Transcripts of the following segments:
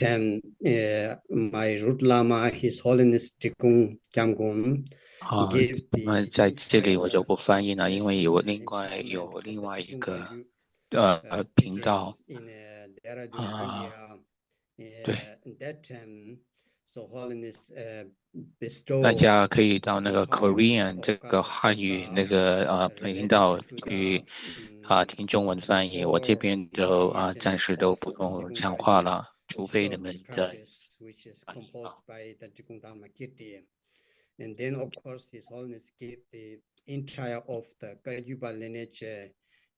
time, my root Lama, His Holiness Drikung Kagyu, 那么在这里我就不翻译了，因为有另外一个频道对。大家可以到那个 Korean 这个汉语那个频道去听中文翻译。我这边都暂时都不用讲话了，除非你们的。And then, of course, His Holiness gave the entire of the Kagyu lineage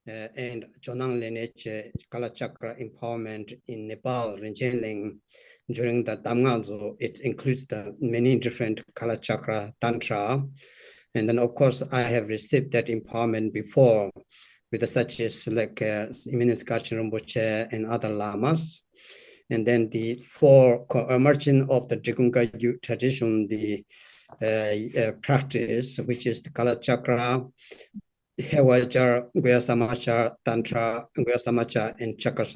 and Chonang lineage Kalachakra empowerment in Nepal, Rinchen during the Damngazo. It includes the many different Kalachakra Tantra. And then, of course, I have received that empowerment before with such as like Eminence Kachin Rinpoche and other lamas. And then the four emerging of the Drikung Kagyu tradition, the practice, which is the Kalachakra, Hewajar, Guyasamachar, Tantra, Guyasamacha, and Chakra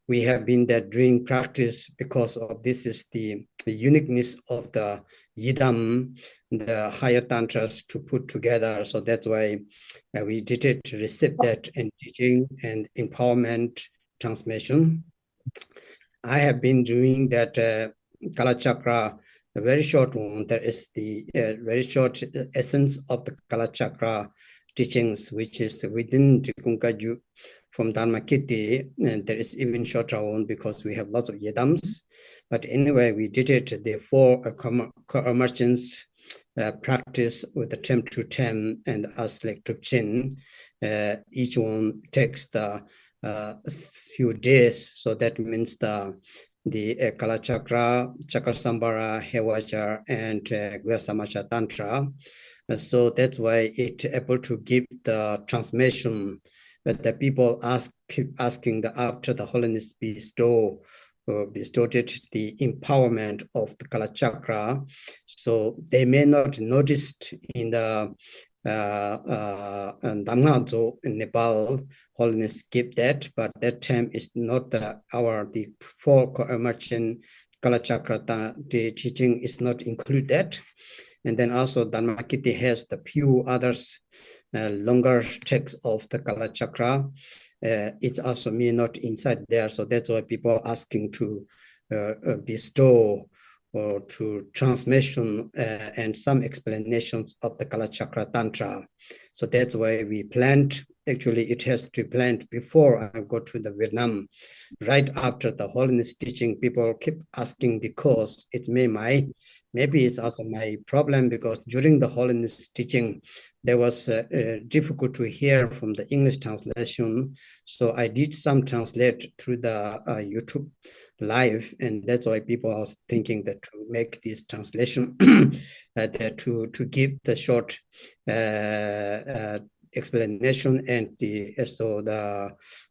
we have been there doing practice because of this is the uniqueness of the Yidam, the higher Tantras to put together. So that's why we did it, receive that in teaching and empowerment transmission. I have been doing that Kalachakra, a very short one. There is the very short essence of the Kalachakra teachings, which is within Drikung Kagyu from Dharmakirti, and there is even shorter one because we have lots of yedams. But anyway, we did it, the four emergence practice with the term to term and as like Tukchin. Each one takes the few days, so that means the Kalachakra, Chakra, Hewajar, and Guhyasamacha Tantra. So that's why it's able to give the transmission. But the people keep asking after the holiness bestowed it the empowerment of the Kalachakra. So they may not notice in the Damngazo in Nepal, holiness give that, but that time is not the four emergent Kalachakra, the teaching is not include that. And then also Dharmakirti has the few others longer texts of the Kalachakra. It's also me not inside there, so that's why people are asking to bestow or to transmission and some explanations of the Kalachakra Tantra. So that's why we planned, actually it has to be planned before I go to the Vietnam. Right after the holiness teaching, people keep asking because it maybe it's also my problem because during the holiness teaching, there was difficult to hear from the English translation. So I did some translate through the YouTube live, and that's why people are thinking that to make this translation to give the short explanation and the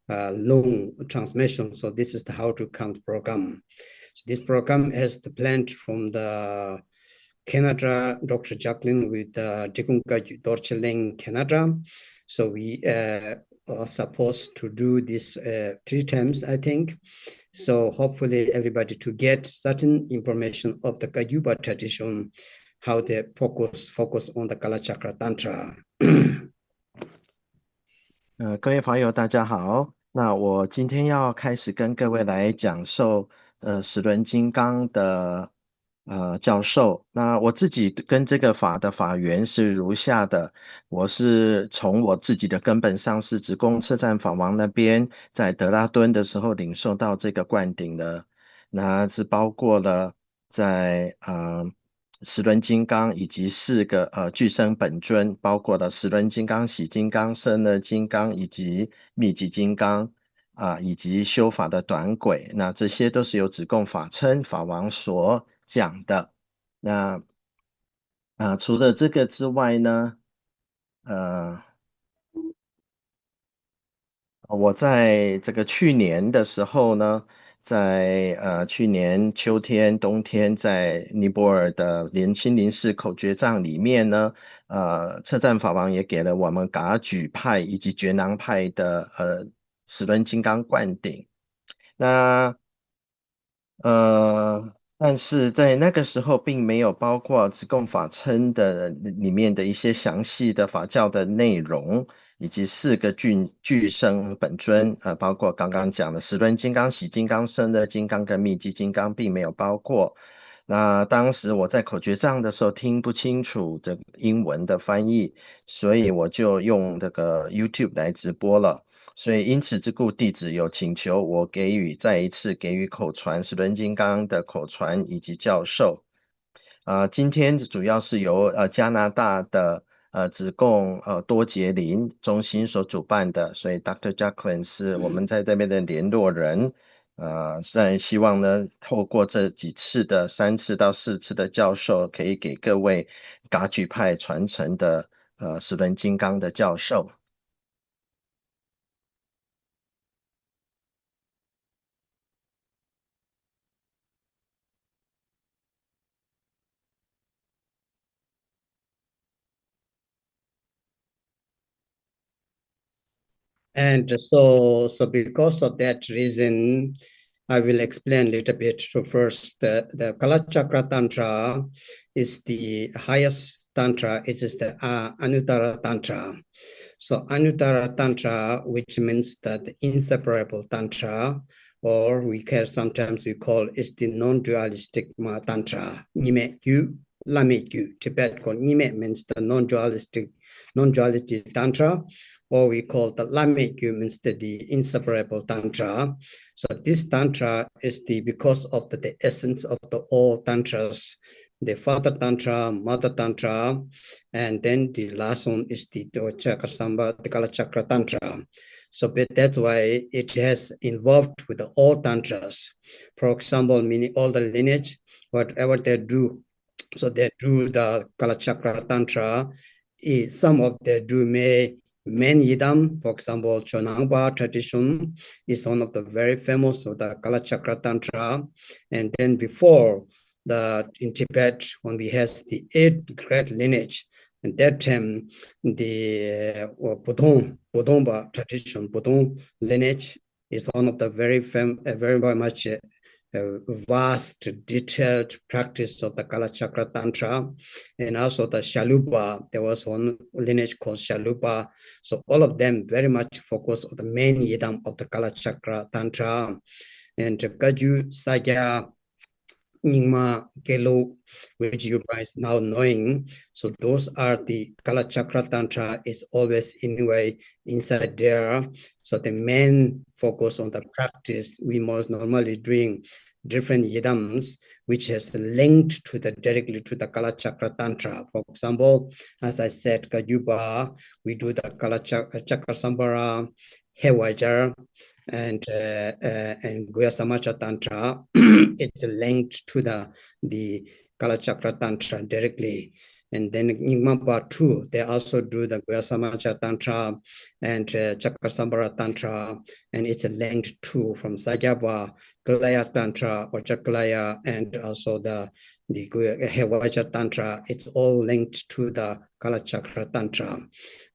long transmission. So this is the how to count program. So this program has the plan from the Canada, Dr. Jacqueline with Drikung Kagyu Dorcheling, Canada. So we are supposed to do this 3 times, I think. So hopefully everybody to get certain information of the Kagyupa tradition, how they focus on the Kalachakra Tantra. 各位法友大家好，那我今天要开始跟各位来讲授时轮金刚的教授。那我自己跟这个法的法源是如下的，我是从我自己的根本上是直贡车站法王那边在德拉敦的时候领受到这个灌顶的，那是包括了在时轮金刚以及4个具身本尊，包括了时轮金刚、喜金刚、摄那金刚以及密集金刚以及修法的短轨，那这些都是由直贡法称法王所讲的。那除了这个之外呢，我在这个去年的时候呢，在去年秋天、冬天，在尼泊尔的莲清林寺口诀藏里面呢，车站法王也给了我们噶举派以及觉囊派的时轮金刚灌顶。那但是在那个时候并没有包括子贡法称的里面的一些详细的法教的内容，以及4个具生本尊，包括刚刚讲的时轮金刚、喜金刚、胜乐金刚跟密集金刚并没有包括。那当时我在口诀上的时候听不清楚这个英文的翻译，所以我就用这个 YouTube 来直播了。所以因此之故，弟子有请求我再一次给予口传时轮金刚的口传以及教授。今天主要是由加拿大的子贡多杰林中心所主办的，所以 Dr. Jacqueline 是我们在这边的联络人。希望呢，透过这几次的3次到4次的教授，可以给各位噶举派传承的时轮金刚的教授。And so because of that reason, I will explain a little bit. So first, the Kalachakra Tantra is the highest Tantra. It is the Anuttara Tantra. So Anuttara Tantra, which means that the inseparable Tantra, or sometimes we call is the non-dualistic Tantra. Nime Kyu, Lame Kyu. Tibet called Nime means the non-duality Tantra, or we call the Lame Kyu means the inseparable Tantra. So this Tantra is because of the essence of the all Tantras, the Father Tantra, Mother Tantra, and then the last one is the Kalachakra Tantra. So that's why it has involved with all Tantras. For example, meaning all the lineage, whatever they do. So they do the Kalachakra Tantra. Some of them do main yidam, for example, Chonangpa tradition is one of the very famous of the Kalachakra Tantra. And then before in Tibet, when we have the 8th great lineage, at that time, the Bodongpa tradition, Bodong lineage is one of the very much vast, detailed practice of the Kalachakra Tantra, and also the Shalupa. There was one lineage called Shalupa. So all of them very much focus on the main yidam of the Kalachakra Tantra. And Kagyu, Saya, Nyingma, Gelo, which you guys now knowing. So those are the Kalachakra Tantra is always anyway inside there. So the main focus on the practice, we most normally doing different yidams, which has linked directly to the Kalachakra Tantra. For example, as I said, Kagyupa, we do the Kalachakra Sambara, Hewajar, and Guhyasamacha Tantra. It's linked to the Kalachakra Tantra directly. And then Nyingma Part 2, they also do the Guhyasamacha Tantra and Chakrasambhara Tantra, and it's linked to from Sajapa, Kalaya Tantra, or Chakalaya, and also the Hewaja Tantra. It's all linked to the Kalachakra Tantra.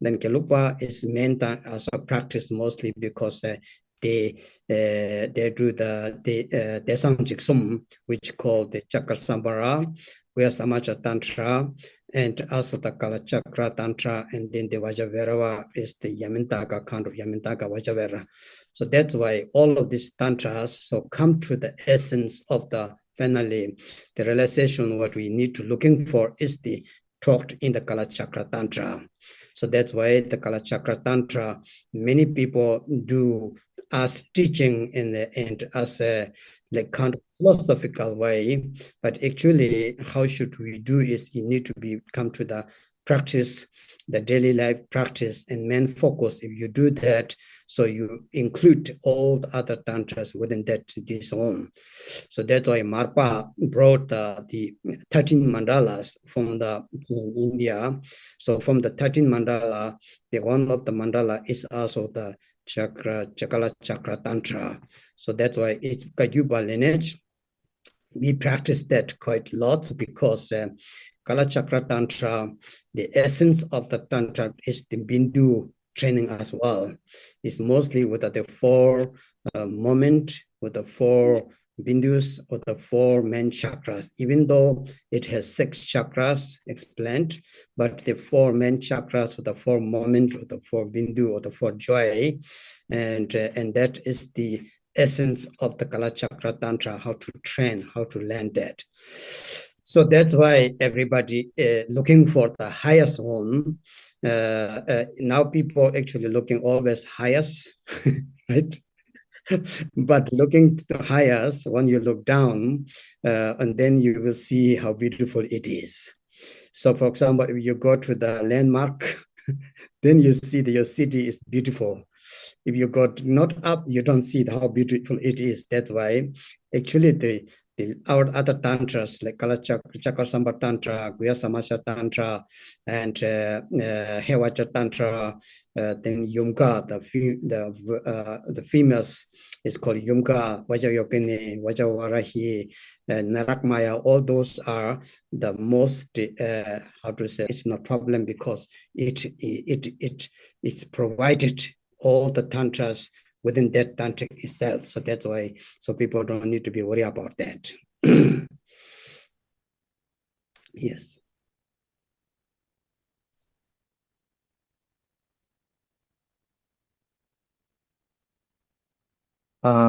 Then Gelupa is main also practiced mostly because they do the Desang Jiksum, which called the Chakrasambhara, Guhyasamacha Tantra, and also the Kalachakra Tantra, and then the Vajavera is the Yamantaka kind of Yamantaka Vajavera. So that's why all of these tantras so come to the essence of finally, the realization what we need to looking for is the talked in the Kalachakra Tantra. So that's why the Kalachakra Tantra, many people do as teaching and as a like kind of philosophical way, but actually how should we do is you need to come to the practice, the daily life practice and main focus. If you do that, so you include all the other tantras within this one. So that's why Marpa brought the 13 mandalas from in India. So from the 13 mandala, the one of the mandala is also the Kalachakra Tantra. So that's why it's Kagyupa lineage. We practice that quite a lot because Kalachakra Tantra, the essence of the Tantra is the Bindu training as well. It's mostly with the 4 moment, with the 4 Bindus or the 4 main chakras, even though it has 6 chakras explained, but the 4 main chakras or the 4 moment or the 4 bindu or the 4 joy, and that is the essence of the Kalachakra Tantra, how to train, how to learn that. So that's why everybody looking for the highest one. Now people actually looking always highest, right? But looking to the highest, when you look down, and then you will see how beautiful it is. So for example, if you go to the landmark, then you see that your city is beautiful. If you go not up, you don't see how beautiful it is. That's why actually our other tantras like Kalachakra Tantra, Guya Samasha Tantra, and Hewacha Tantra, then Yumka, the females is called Yumka, Vajayogini, Vajawarahi, Narakmaya. All those are the most how to say, it's not problem because it's provided all the tantras within that tantric itself. So that's why, so people don't need to be worried about that. Yes.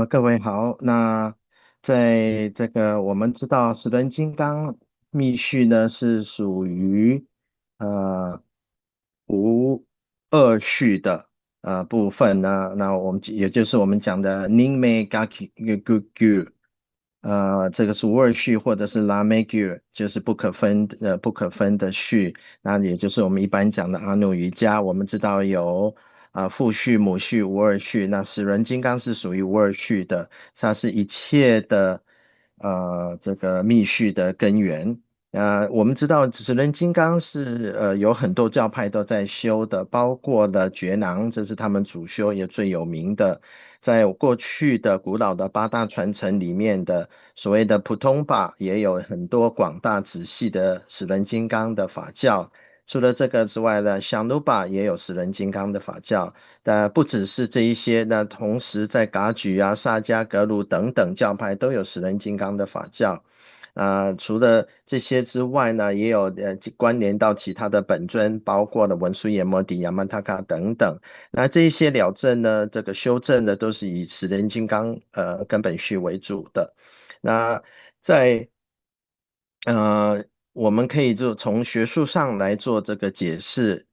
各位好。那在这个我们知道十轮金刚密序呢是属于无二序的部分呢，那我们也就是我们讲的 Ningme Kagyu，这个是无二序，或者是 Lama Kunsang，就是不可分的序。那也就是我们一般讲的阿努瑜伽，我们知道有父序、母序、无二序。那十轮金刚是属于无二序的，它是一切的这个密序的根源。我们知道十轮金刚是有很多教派都在修的，包括了觉囊，这是他们主修也最有名的。在过去的古老的8大传承里面的所谓的普通法，也有很多广大仔细的十轮金刚的法教。除了这个之外呢，香努巴也有十轮金刚的法教。不只是这一些，那同时在噶举啊、萨迦、格鲁等等教派都有十轮金刚的法教。除了这些之外呢，也有关联到其他的本尊，包括了文殊、阎摩底、亚曼塔卡等等。那这一些了证呢，这个修正呢，都是以十轮金刚根本序为主的。那在我们可以就从学术上来做这个解释，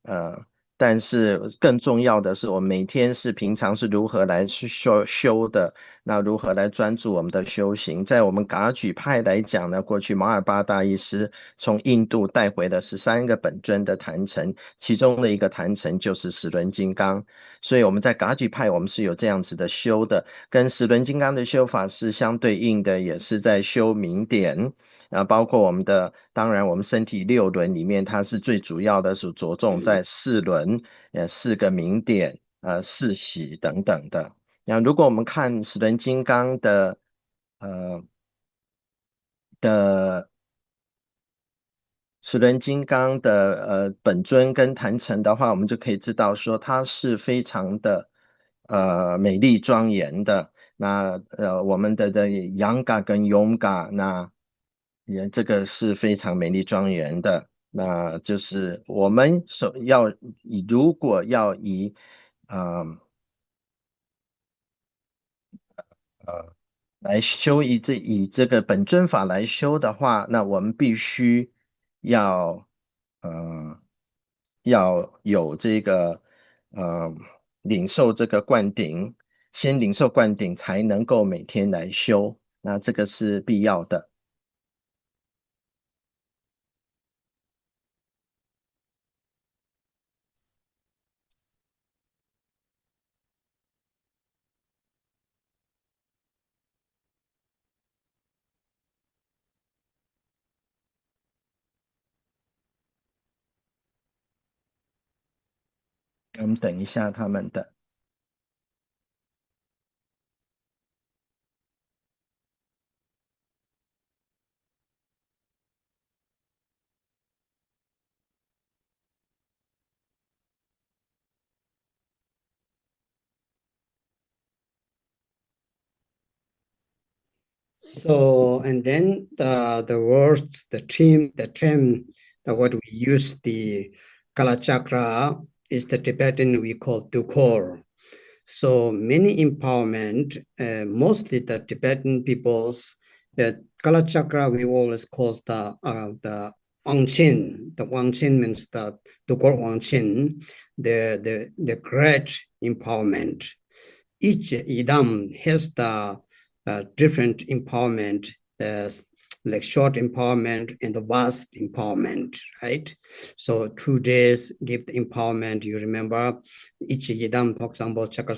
但是更重要的是，我们每天平常是如何来去修的，那如何来专注我们的修行。在我们噶举派来讲呢，过去马尔巴大医师从印度带回的13个本尊的坛城，其中的一个坛城就是十轮金刚，所以我们在噶举派我们是有这样子的修的，跟十轮金刚的修法是相对应的，也是在修明点。包括我们的，当然我们身体6轮里面，它是最主要的是着重在4轮，4个明点，4喜等等的。那如果我们看十轮金刚的十轮金刚的本尊跟坛城的话，我们就可以知道说它是非常的美丽庄严的。那我们的阳嘎跟勇嘎，那这个是非常美丽庄严的。那就是我们如果要以来修以这个本尊法来修的话，那我们必须要要有这个领受这个灌顶，先领受灌顶才能够每天来修，那这个是必要的。我们等一下他们的。So, and then the words, the term, what we use, the Kalachakra, is the Tibetan we call Dukor. So many empowerment, mostly the Tibetan peoples, the Kalachakra we always call the Wangchen. The Wangchen means the Dukor Wangchen, the great empowerment. Each idam has the different empowerment, like short empowerment and the vast empowerment, right? So 2 days give the empowerment. You remember each yidam talks about Chakra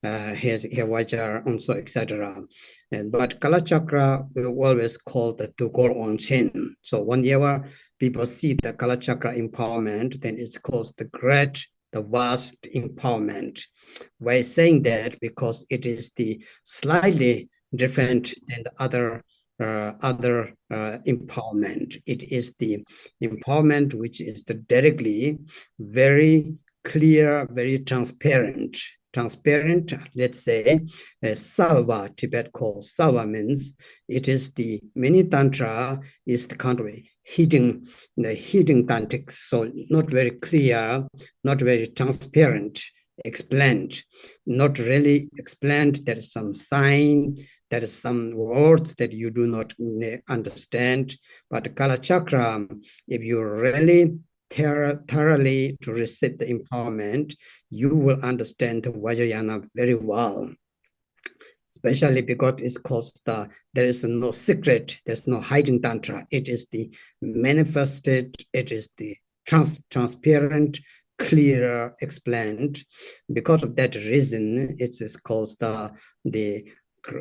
has Hewajar, and so etc. But Kalachakra we always call the Dukor Wangchen. So whenever people see the Kalachakra empowerment, then it's called the great, the vast empowerment. Why saying that? Because it is the slightly different than the other empowerment. It is the empowerment which is the directly very clear, very transparent. Transparent, let's say, salva, Tibet calls salva means it is the many tantra is the kind of hidden tantrics, so not very clear, not very transparent, explained, not really explained. There is some sign, there is some words that you do not understand. But Kalachakra, if you really thoroughly to receive the empowerment, you will understand Vajrayana very well. Especially because it's called there is no secret, there's no hiding tantra. It is the manifested, it is the transparent, clearer, explained. Because of that reason, it is called the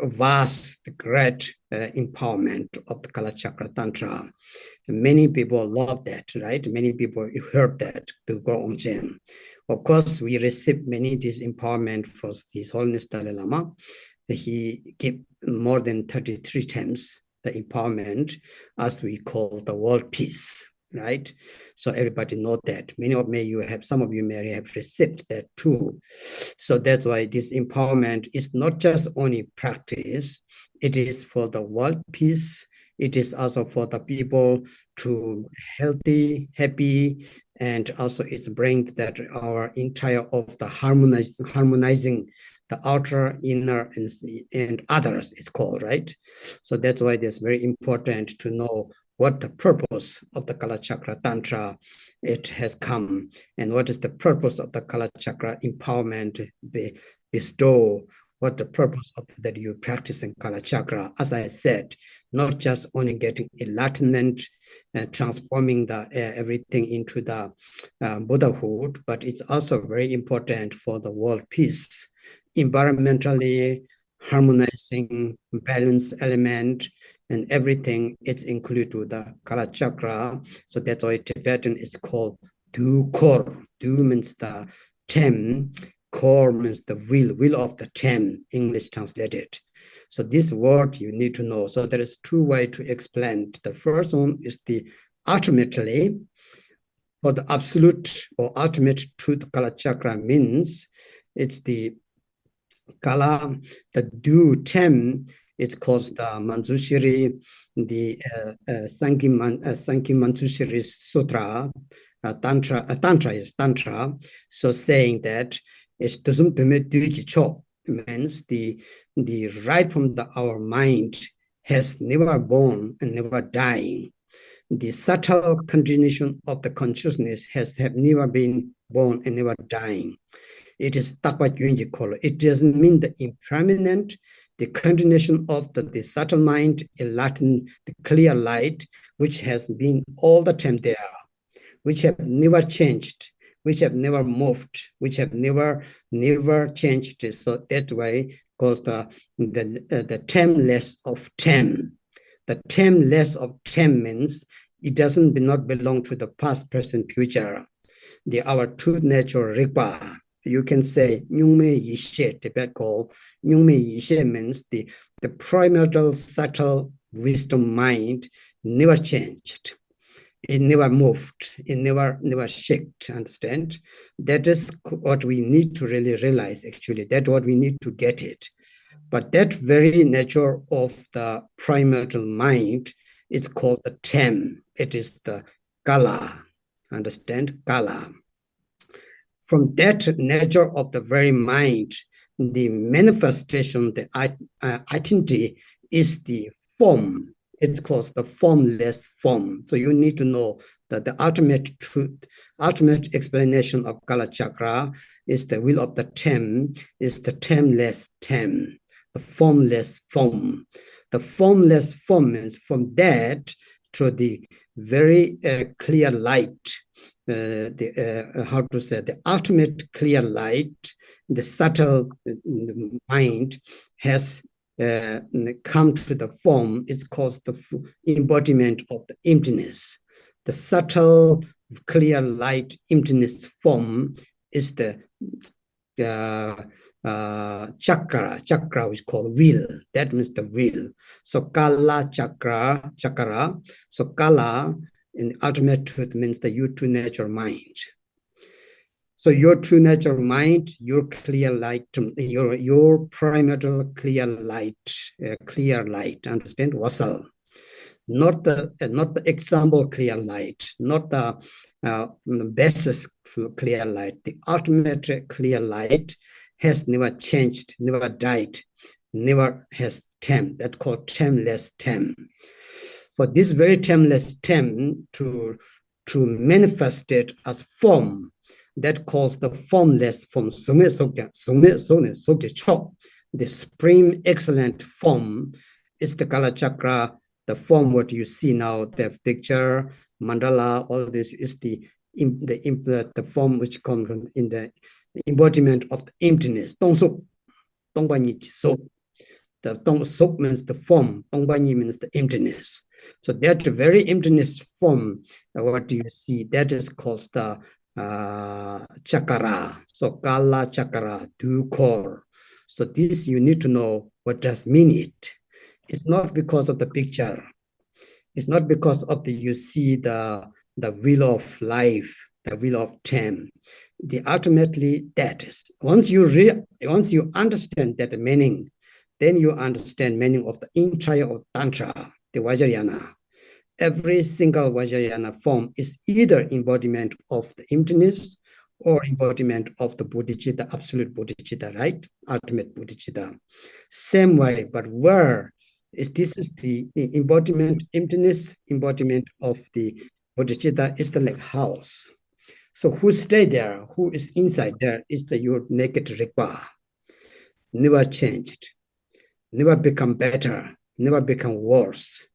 vast, great empowerment of the Kalachakra Tantra. Many people love that, right? Many people heard that to go on Chen. Of course, we receive many this empowerment for His Holiness Dalai Lama. He gave more than 33 times the empowerment, as we call the world peace, right? So everybody know that. Some of you may have received that too. So that's why this empowerment is not just only practice, it is for the world peace. It is also for the people to healthy, happy, and also it's bring that our entire of the harmonizing the outer, inner, and others, it's called, right? So that's why it's very important to know what the purpose of the Kalachakra Tantra it has come, and what is the purpose of the Kalachakra empowerment bestow, what the purpose of that you practice in Kalachakra. As I said, not just only getting enlightenment and transforming the everything into the Buddhahood, but it's also very important for the world peace, environmentally harmonizing balance element, and everything it's included with the Kalachakra. So that's why Tibetan is called Du Kor. Du means the 10, Kor means the will of the 10, English translated. So this word you need to know. So there is 2 ways to explain. The first one is the ultimately, or the absolute or ultimate truth. Kalachakra means it's the Kala, the Du 10, it's called the Manjushri, the Sankhya Manjushri Sutra. Tantra is Tantra. So saying that it doesn't means the right from our mind has never born and never dying. The subtle continuation of the consciousness have never been born and never dying. It is Takpa Yunji Kolo. It doesn't mean the impermanent, the continuation of the subtle mind, enlightened, the clear light, which has been all the time there, which have never changed, which have never moved, which have never changed. So that way goes the 10 less of 10. The 10 less of 10 means it doesn't not belong to the past, present, future. Our true nature Rigpa. You can say Nyungme Yishe, Tibet called Nyungme Yishe means the primordial subtle wisdom mind never changed. It never moved. It never shaked, understand? That is what we need to really realize, actually. That's what we need to get it. But that very nature of the primordial mind is called the tem. It is the kala. Understand? Kala. From that nature of the very mind, the manifestation, the identity is the form. It's called the formless form. So you need to know that the ultimate truth, ultimate explanation of Kalachakra is the will of the tem, is the temless tem, the formless form. The formless form means from that to the very clear light, how to say, the ultimate clear light, the subtle mind has come to the form. It's called the embodiment of the emptiness. The subtle clear light emptiness form is the chakra is called will. That means the will. So Kalachakra. So Kala in the ultimate truth means the your true nature mind. So your true nature mind, your clear light, your primordial clear light, understand? Wasal. Not the example clear light, not the basis clear light. The ultimate clear light has never changed, never died, never has tem. That's called temless tem. For this very temless tem to manifest it as form, that calls the formless form. The supreme excellent form is the Kalachakra. The form what you see now, the picture, mandala, all this is the form which comes from in the embodiment of the emptiness. The sok means the form, tongbanyi means the emptiness. So that very emptiness form, what do you see? That is called the chakra. So Kalachakra, two core. So this you need to know what does mean it. It's not because of the picture. It's not because of the you see the will of life, the will of tem. The ultimately that is once you understand that meaning, then you understand meaning of the entire of Tantra, the Vajrayana. Every single Vajrayana form is either embodiment of the emptiness or embodiment of the bodhicitta, absolute bodhicitta, right? Ultimate bodhicitta. Same way, but where is this is the embodiment, emptiness, embodiment of the bodhicitta is the like house. So who stay there, who is inside there is the your naked rigpa. Never changed, never become better, never become worse,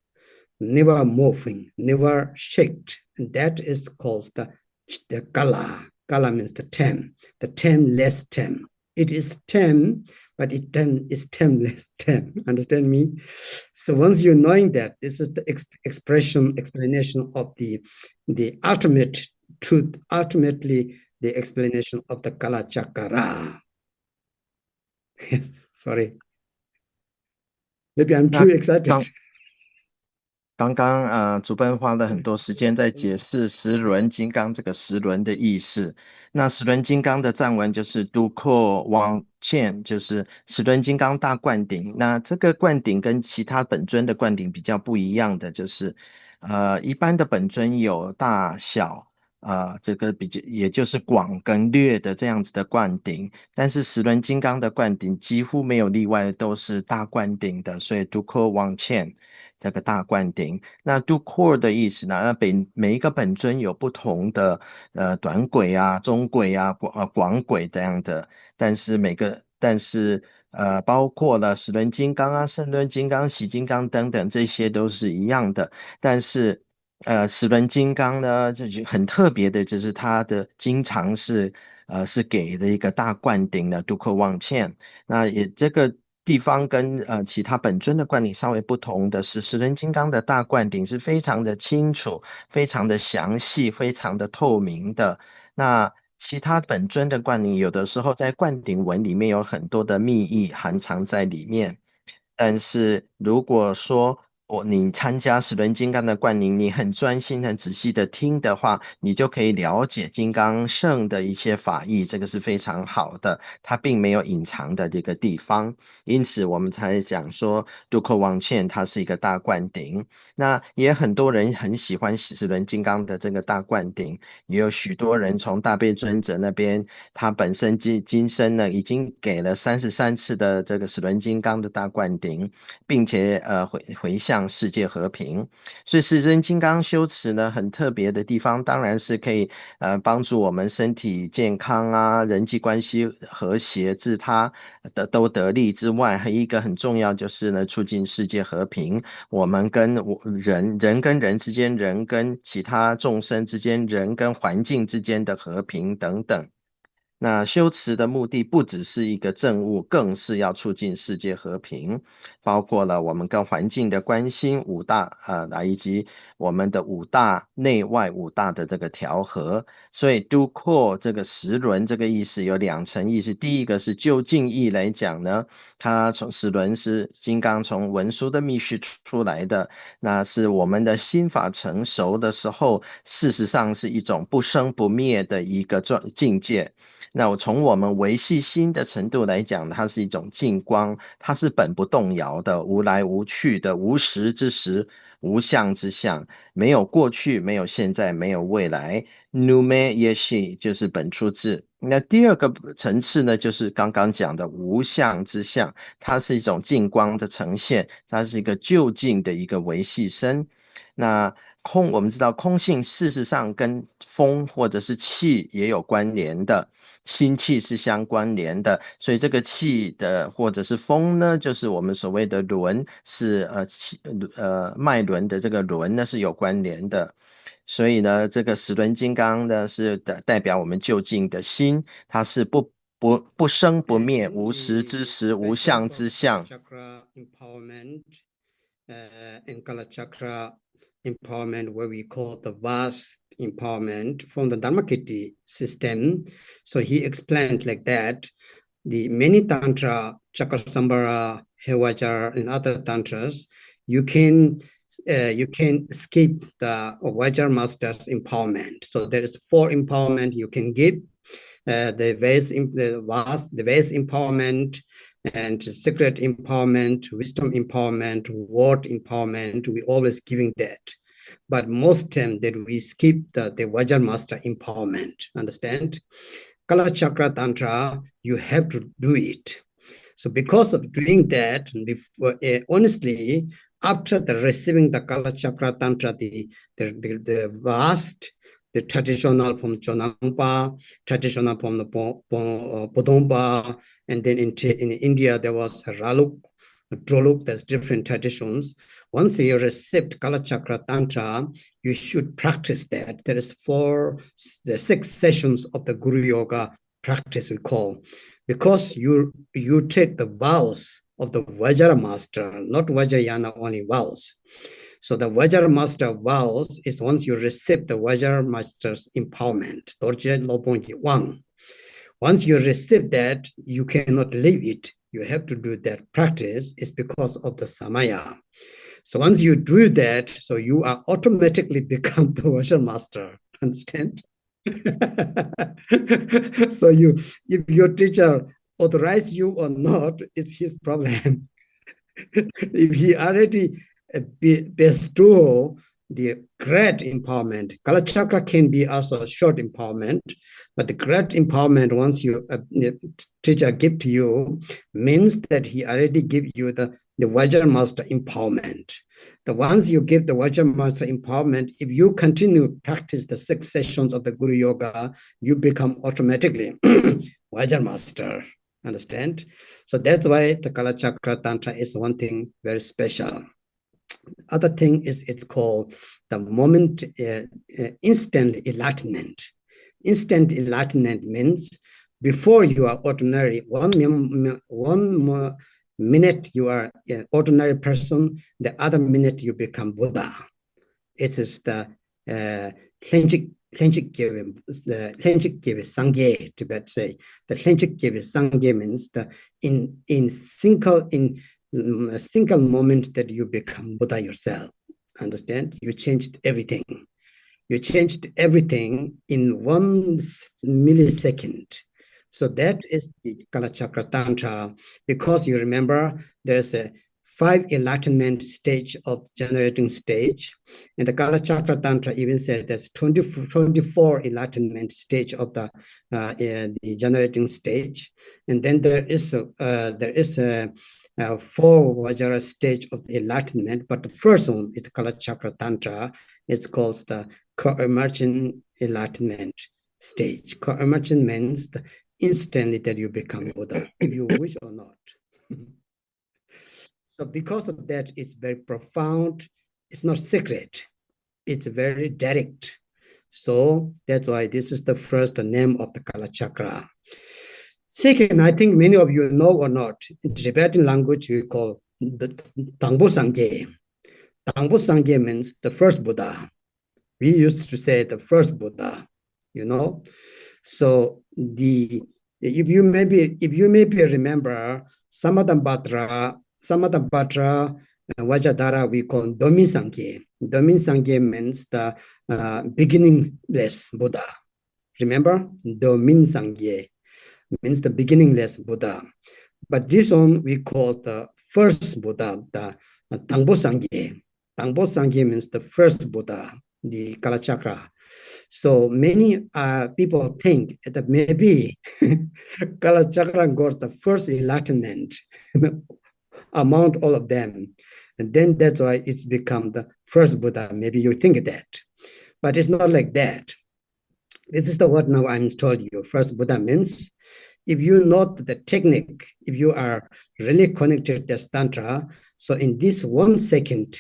never moving, never shaked. And that is called the kala. Kala means the temless tem. It is tem, but it is temless tem. Understand me? So once you're knowing that, this is the explanation of the ultimate truth, ultimately the explanation of the Kalachakra. Yes, sorry. Maybe I'm too excited. 刚刚主奔花了很多时间在解释时轮金刚这个时轮的意思。那时轮金刚的藏文就是 Drikung Monastery， 就是时轮金刚大灌顶。那这个灌顶跟其他本尊的灌顶比较不一样的，就是一般的本尊有大小这个也就是广跟略的这样子的灌顶，但是时轮金刚的灌顶几乎没有例外，都是大灌顶的，所以 Drikung Monastery。这个大灌顶，那 Drikung 的意思呢？那每一个本尊有不同的短轨啊、中轨啊、广轨这样的，但是包括了时轮金刚啊、胜轮金刚、喜金刚等等，这些都是一样的。但是时轮金刚呢，就很特别的，就是它的经常是给的一个大灌顶的 Drikung Monastery， 那也这个。地方跟其他本尊的灌顶稍微不同的是，时轮金刚的大灌顶是非常的清楚、非常的详细、非常的透明的。那其他本尊的灌顶，有的时候在灌顶文里面有很多的密意含藏在里面。但是如果说你参加十轮金刚的灌顶，你很专心、很仔细的听的话，你就可以了解金刚圣的一些法义，这个是非常好的，它并没有隐藏的这个地方，因此我们才讲说杜克王茜它是一个大灌顶。那也很多人很喜欢十轮金刚的这个大灌顶，也有许多人从大悲尊者那边，他本身今生呢已经给了33次的这个十轮金刚的大灌顶，并且回向世界和平。所以十轮金刚修持呢很特别的地方，当然是可以帮助我们身体健康啊，人际关系和谐，自他的都得利之外，还有一个很重要就是呢促进世界和平。我们跟人跟人之间，人跟其他众生之间，人跟环境之间的和平等等。那修持的目的不只是一个政务，更是要促进世界和平，包括了我们跟环境的关心以及我们的5大内外5大的这个调和。所以 do core 这个十轮这个意思有2层意思，第一个是就近义来讲呢，它从十轮是金刚从文殊的密续出来的，那是我们的心法成熟的时候，事实上是一种不生不灭的一个境界。那从我们维系心的程度来讲，它是一种净光，它是本不动摇的，无来无去的，无实之实，无相之相，没有过去，没有现在，没有未来。Nume Yeshi 就是本初智。那第2个层次呢，就是刚刚讲的无相之相，它是一种净光的呈现，它是一个究竟的一个维系身。那我们知道空性事实上跟风或者是气也有关联的，心气是相关联的，所以这个气的或者是风呢，就是我们所谓的轮，是脉轮的这个轮呢是有关联的。所以呢，这个十轮金刚呢是代表我们究竟的心，它是不生不灭，无实之实，无相之相。In Kalachakra empowerment, where we call the vast empowerment from the Dharmakirti system. So he explained like that, the many Tantra, Chakasambhara, Hevajara, and other Tantras, you can skip the Vajra master's empowerment. So there is 4 empowerment you can give. The vast empowerment, and secret empowerment, wisdom empowerment, word empowerment, we always giving that. But most time that we skip the Vajra master empowerment, understand? Kalachakra Tantra, you have to do it. So because of doing that, honestly, after the receiving the Kalachakra Tantra, the vast, the traditional from Chonampa, traditional from the Podompa, and then in India there was Raluk, Droluk, there's different traditions. Once you accept Kalachakra Tantra, you should practice that. There is the 6 sessions of the Guru Yoga practice we call, because you take the vows of the Vajra master, not Vajrayana, only vows. So the Vajra master vows is once you receive the Vajra master's empowerment, Dorje Lobongi 1. Once you receive that, you cannot leave it. You have to do that practice. It's because of the Samaya. So once you do that, so you are automatically become the Vajra master. Understand? So if your teacher authorize you or not, it's his problem. If he already bestow the great empowerment, Kalachakra can be also short empowerment, but the great empowerment, once the teacher give to you, means that he already give you the Vajra master empowerment. The once you give the Vajra master empowerment, if you continue practice the 6 sessions of the Guru Yoga, you become automatically Vajra master. Understand? So that's why the Kalachakra Tantra is one thing very special. Other thing is it's called the moment instant enlightenment. Instant enlightenment means before you are ordinary, one minute you are an ordinary person, the other minute you become Buddha. It is the Hlenchik Sangye, Tibet say. The Hlenchik Sangye means the in a single moment that you become Buddha yourself. Understand? You changed everything. You changed everything in 1 millisecond. So that is the Kalachakra Tantra, because you remember there's a 5 enlightenment stage of generating stage. And the Kalachakra Tantra even said there's 24 enlightenment stage of the generating stage. And then there is a 4 Vajra stage of enlightenment, but the first one is the Kalachakra Tantra. It's called the co-emergent enlightenment stage. Co-emergent means the instantly that you become Buddha, if you wish or not. So because of that, it's very profound. It's not secret. It's very direct. So that's why this is the first name of the Kalachakra. Second, I think many of you know or not, in Tibetan language, we call the Tangpo Sangye. Tangpo Sangye means the first Buddha. We used to say the first Buddha, you know. So if you maybe remember Samadambhadra, Vajradhara, we call Domin Sangye. Domin Sangye means the beginningless Buddha. Remember? Domin Sangye means the beginningless Buddha. But this one we call the first Buddha, the Tangpo Sangye. Tangpo Sangye means the first Buddha, the Kalachakra. So many people think that maybe Kalachakra got the first enlightenment among all of them. And then that's why it's become the first Buddha. Maybe you think that, but it's not like that. This is the word now I'm told you. First Buddha means if you know the technique, if you are really connected to Tantra, so in this 1 second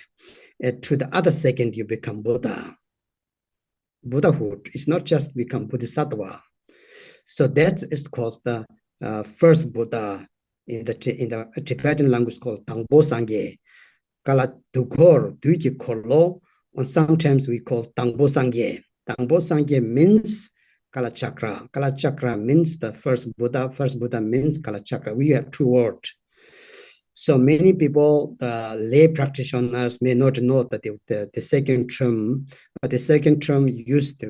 to the other second, you become Buddha. Buddhahood is not just become Bodhisattva. So that is called the first Buddha in the Tibetan language called Tangpo Sangye. Kala Dukor, Duiki Kolo, and sometimes we call Tangpo Sangye. Tangpo Sangye means Kalachakra. Kalachakra means the first Buddha. First Buddha means Kalachakra. We have 2 words. So many people, lay practitioners, may not know that the second term, but the second term used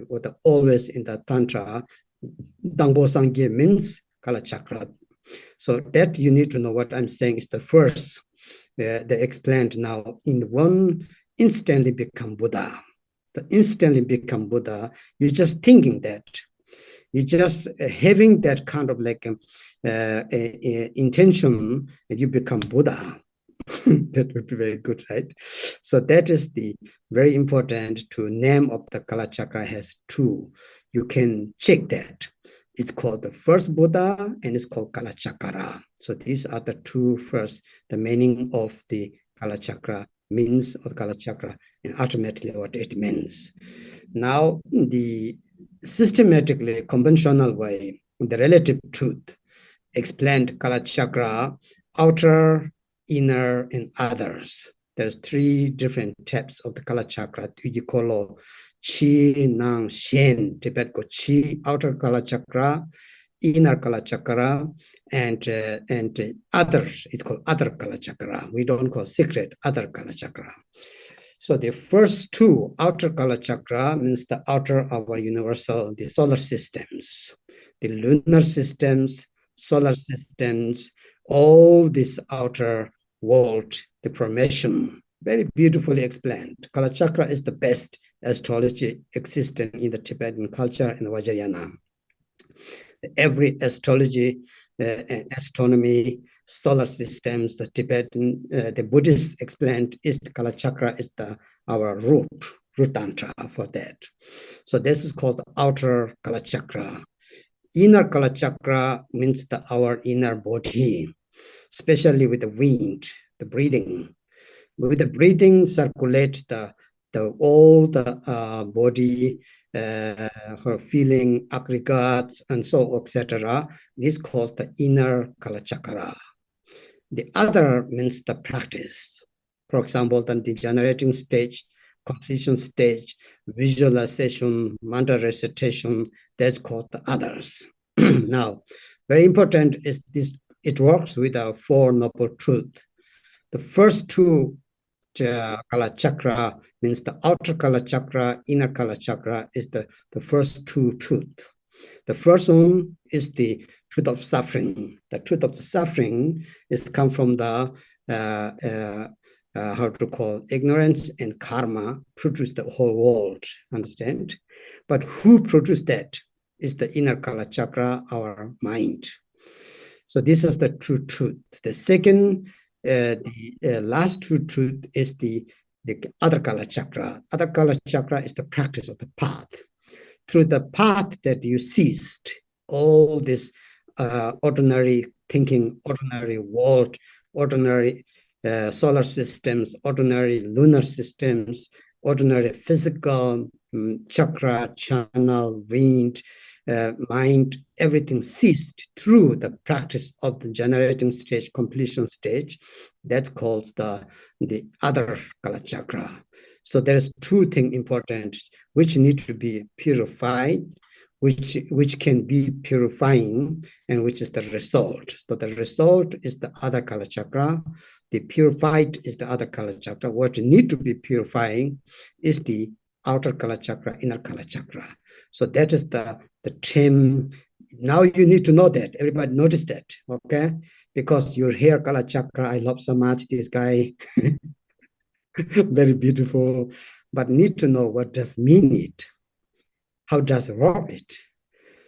always in the Tantra, Tangpo Sangye means Kalachakra. So that you need to know what I'm saying is the first. They explained now in 1 instantly become Buddha. The instantly become Buddha, you're just thinking that. You're just having that kind of like intention that you become Buddha. That would be very good, right? So that is the very important to name of the Kalachakra has 2. You can check that. It's called the first Buddha and it's called Kalachakra. So these are the 2 first, the meaning of the Kalachakra means of Kalachakra and ultimately what it means. Now, the systematically conventional way, the relative truth, explained Kalachakra, outer, inner, and others. There's 3 different types of the Kalachakra. Tujikolo, Chi, Nang, Shen. Tibet go Chi, outer Kalachakra, inner Kalachakra, and others. It's called other Kalachakra. We don't call secret, other Kalachakra. So the first 2, outer Kalachakra means the outer of our universal, the solar systems, the lunar systems, solar systems, all this outer world, the formation, very beautifully explained. Kalachakra is the best astrology existing in the Tibetan culture and Vajrayana. Every astrology, astronomy, solar systems, the Tibetan, the Buddhists explained is the Kalachakra is our root Tantra for that. So this is called the outer Kalachakra. Inner Kalachakra means our inner body, especially with the wind, the breathing. With the breathing, circulate all the body, for feeling aggregates and so etc. This calls the inner Kalachakra. The other means the practice. For example, the degenerating stage, completion stage, visualization, mantra recitation, that's called the others. Now, very important is this, it works with our 4 noble truths. The first two Kalachakra means the outer Kalachakra, inner Kalachakra is the first two truth. The first one is the truth of suffering. The truth of the suffering is come from the how to call ignorance and karma produce the whole world, understand? But who produced that is the inner Kalachakra, our mind. So this is the true truth. The second, the last true truth is the other Kalachakra. Other Kalachakra is the practice of the path. Through the path that you ceased all this ordinary thinking, ordinary world, ordinary solar systems, ordinary lunar systems, ordinary physical chakra, channel, wind, mind, everything ceased through the practice of the generating stage, completion stage. That's called the other Kalachakra. So there's two things important which need to be purified, which can be purifying, and which is the result. So the result is the other Kalachakra. The purified is the other Kalachakra. What need to be purifying is the outer Kalachakra, inner Kalachakra. So that is the term. Now you need to know that. Everybody notice that, okay? Because your hair Kalachakra, I love so much this guy. Very beautiful. But need to know what does mean it. How does it work it?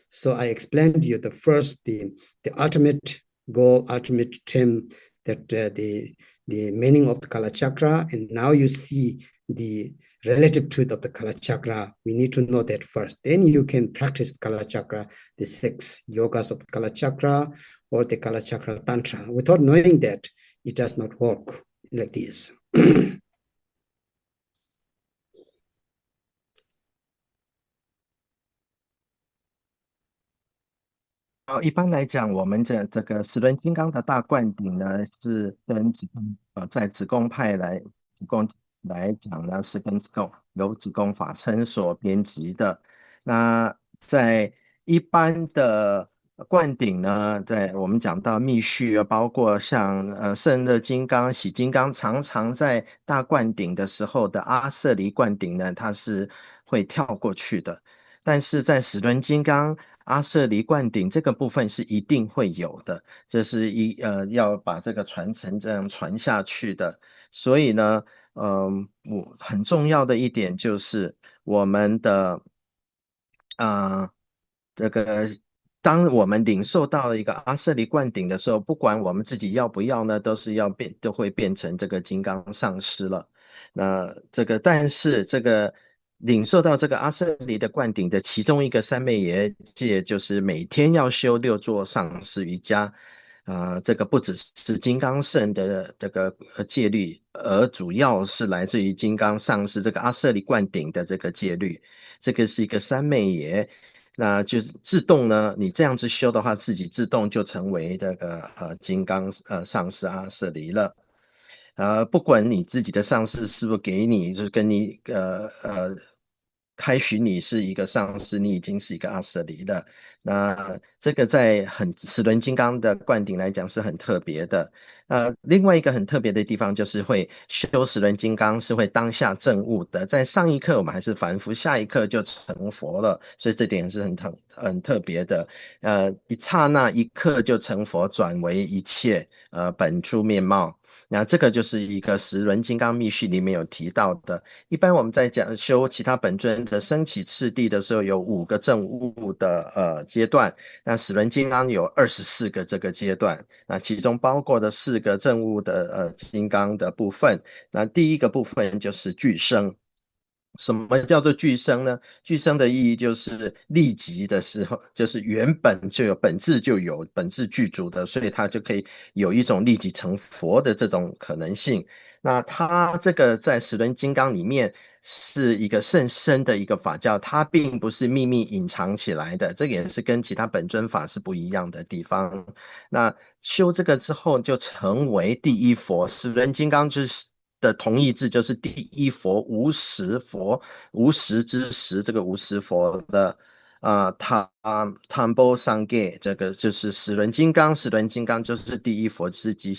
So I explained to you the first, the ultimate goal, ultimate term, that the meaning of the Kalachakra, and now you see the relative truth of the Kalachakra. We need to know that first. Then you can practice Kalachakra, the 6 yogas of Kalachakra or the Kalachakra Tantra. Without knowing that, it does not work like this.一般来讲，我们这个十轮金刚的大灌顶呢，是跟在子贡派来讲呢，是跟由子贡法称所编辑的。那在一般的灌顶呢，在我们讲到密序，包括像圣热金刚、喜金刚，常常在大灌顶的时候的阿舍离灌顶呢，它是会跳过去的。但是在十轮金刚阿舍离灌顶这个部分是一定会有的，这是要把这个传承这样传下去的。所以呢，很重要的一点就是我们的这个当我们领受到了一个阿舍离灌顶的时候，不管我们自己要不要呢，都会变成这个金刚上师了。那但是这个领受到这个阿舍离的灌顶的其中一个三昧耶戒，就是每天要修6座上师瑜伽。这个不只是金刚圣的这个戒律，而主要是来自于金刚上师这个阿舍离灌顶的这个戒律。这个是一个三昧耶，那就是自动呢，你这样子修的话，自己自动就成为这个金刚上师阿舍离了。不管你自己的上师是不是给你，就是跟你开许你是一个上师，你已经是一个阿舍离了。那这个在十轮金刚的灌顶来讲是很特别的。另外一个很特别的地方就是会修十轮金刚是会当下证悟的，在上一刻我们还是凡夫，下一刻就成佛了，所以这点是很特别的。一刹那一刻就成佛，转为一切本初面貌。那这个就是一个十轮金刚密序里面有提到的。一般我们在讲修其他本尊的升起次第的时候，有5个证悟的阶段。那十轮金刚有24个这个阶段，那其中包括的4个证悟的金刚的部分。那第一个部分就是具生。什么叫做具生呢？具生的意义就是立即的时候，就是原本就有本质具足的，所以它就可以有一种立即成佛的这种可能性。那它这个在十轮金刚里面是一个甚深的一个法教，它并不是秘密隐藏起来的，这个也是跟其他本尊法是不一样的地方。那修这个之后就成为第一佛，十轮金刚就是的同义字就是第一佛，无实之实，这个无实佛的 Tambo Sangye 这个就是时轮金刚，时轮金刚就是第一佛，是即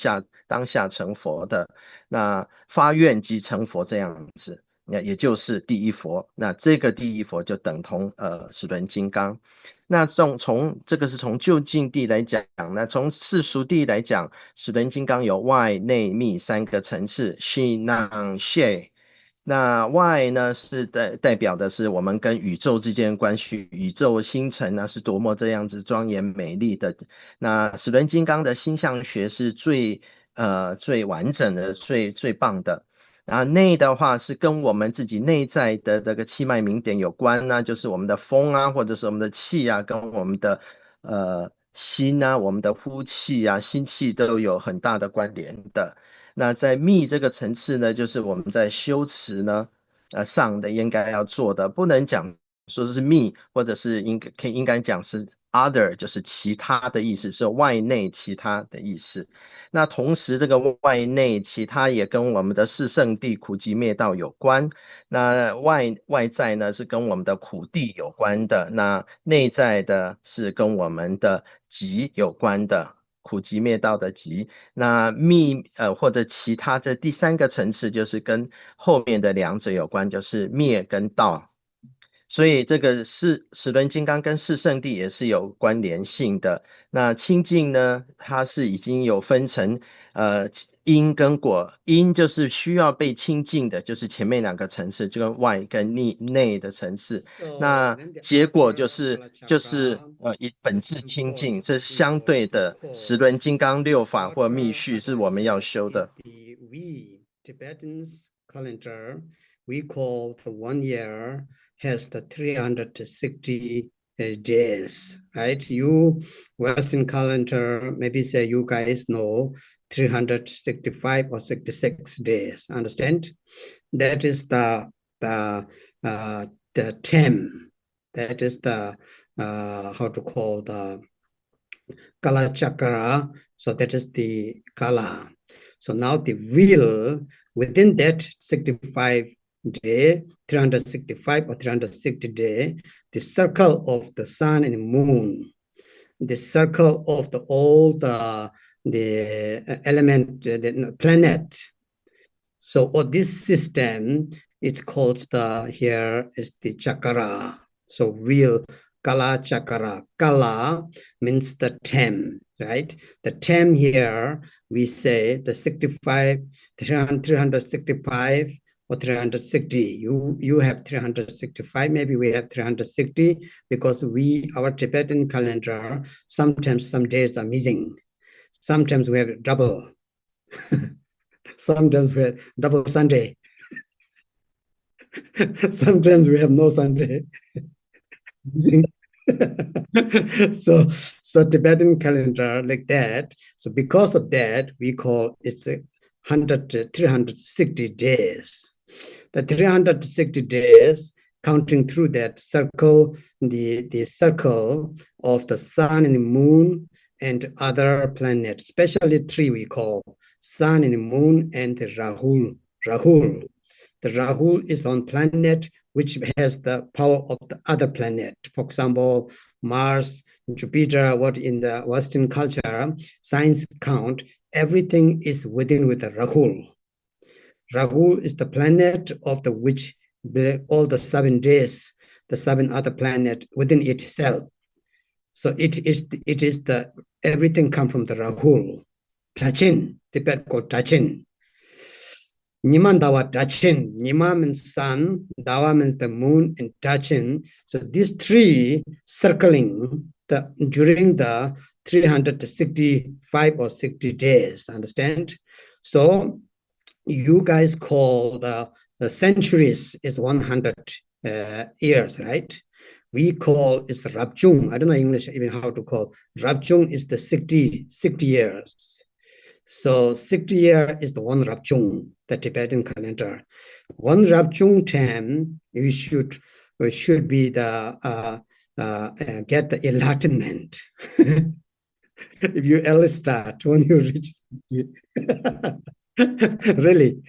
当下成佛的，那发愿即成佛这样子，那也就是第一佛，那这个第一佛就等同时轮金刚。那这个是从究竟地来讲，那从世俗地来讲，时轮金刚有外内密三个层次，shi nang she。那外呢是代表的是我们跟宇宙之间的关系，宇宙星辰呢是多么这样子庄严美丽的。那时轮金刚的星象学是最完整的、最棒的。然后内的话是跟我们自己内在的这个气脉明点有关呢，就是我们的风啊，或者是我们的气啊，跟我们的心啊，我们的呼气啊、心气都有很大的关联的。那在密这个层次呢，就是我们在修持呢，上的应该要做的，不能讲说是密，或者是应该讲是 other， 就是其他的意思，是外内其他的意思。那同时这个外内其他也跟我们的四圣谛苦集灭道有关。那外在呢是跟我们的苦谛有关的，那内在的是跟我们的集有关的。苦集灭道的集，那或者其他这第三个层次就是跟后面的两者有关，就是灭跟道。所以这个时轮金刚跟四圣谛也是有关联性的。那清净呢，它是已经有分成因跟果，因就是需要被清净的，就是前面两个层次，就跟外跟内的层次。那结果就是以本质清净，这相对的时轮金刚六法或密序是我们要修的。Tibetan's calendar we call the 1 year has the 360 days, right? You Western calendar, maybe say you guys know 365 or 66 days. Understand? That is the term. That is the how to call the Kalachakra. So that is the Kala. So now the wheel within that 65 day, 365 or 360 day, the circle of the sun and the moon, the circle of all the element, the planet. So this system, it's called here is the chakra. So wheel, Kalachakra. Kala means the term, right? The term here, we say the 65, 365 or 360. You have 365, maybe we have 360, because our Tibetan calendar, sometimes some days are missing. Sometimes we have double. Sometimes we have double Sunday. Sometimes we have no Sunday. so Tibetan calendar like that. So because of that, we call it's 360 days. The 360 days, counting through that circle, the circle of the sun and the moon and other planets, especially three we call sun and the moon and the Rahul. The Rahul is on planet which has the power of the other planet. For example, Mars, Jupiter, what in the Western culture, science count, everything is within with the Rahul. Rahul is the planet of the which all the 7 days, the 7 other planets within itself. So it is the everything come from the Rahul. Tachin, Tibet called Tachin. Niman Dawa Tachin. Nima means sun, Dawa means the moon, and Tachin. So these three circling during the 365 or 60 days, understand? So you guys call the centuries is 100 years, right? We call is the Rabjung. I don't know English even how to call. Rabjung is the 60 years. So 60 year is the one Rabjung, the Tibetan calendar. One Rabjung time, you should be the get the enlightenment. If you early start, when you reach really.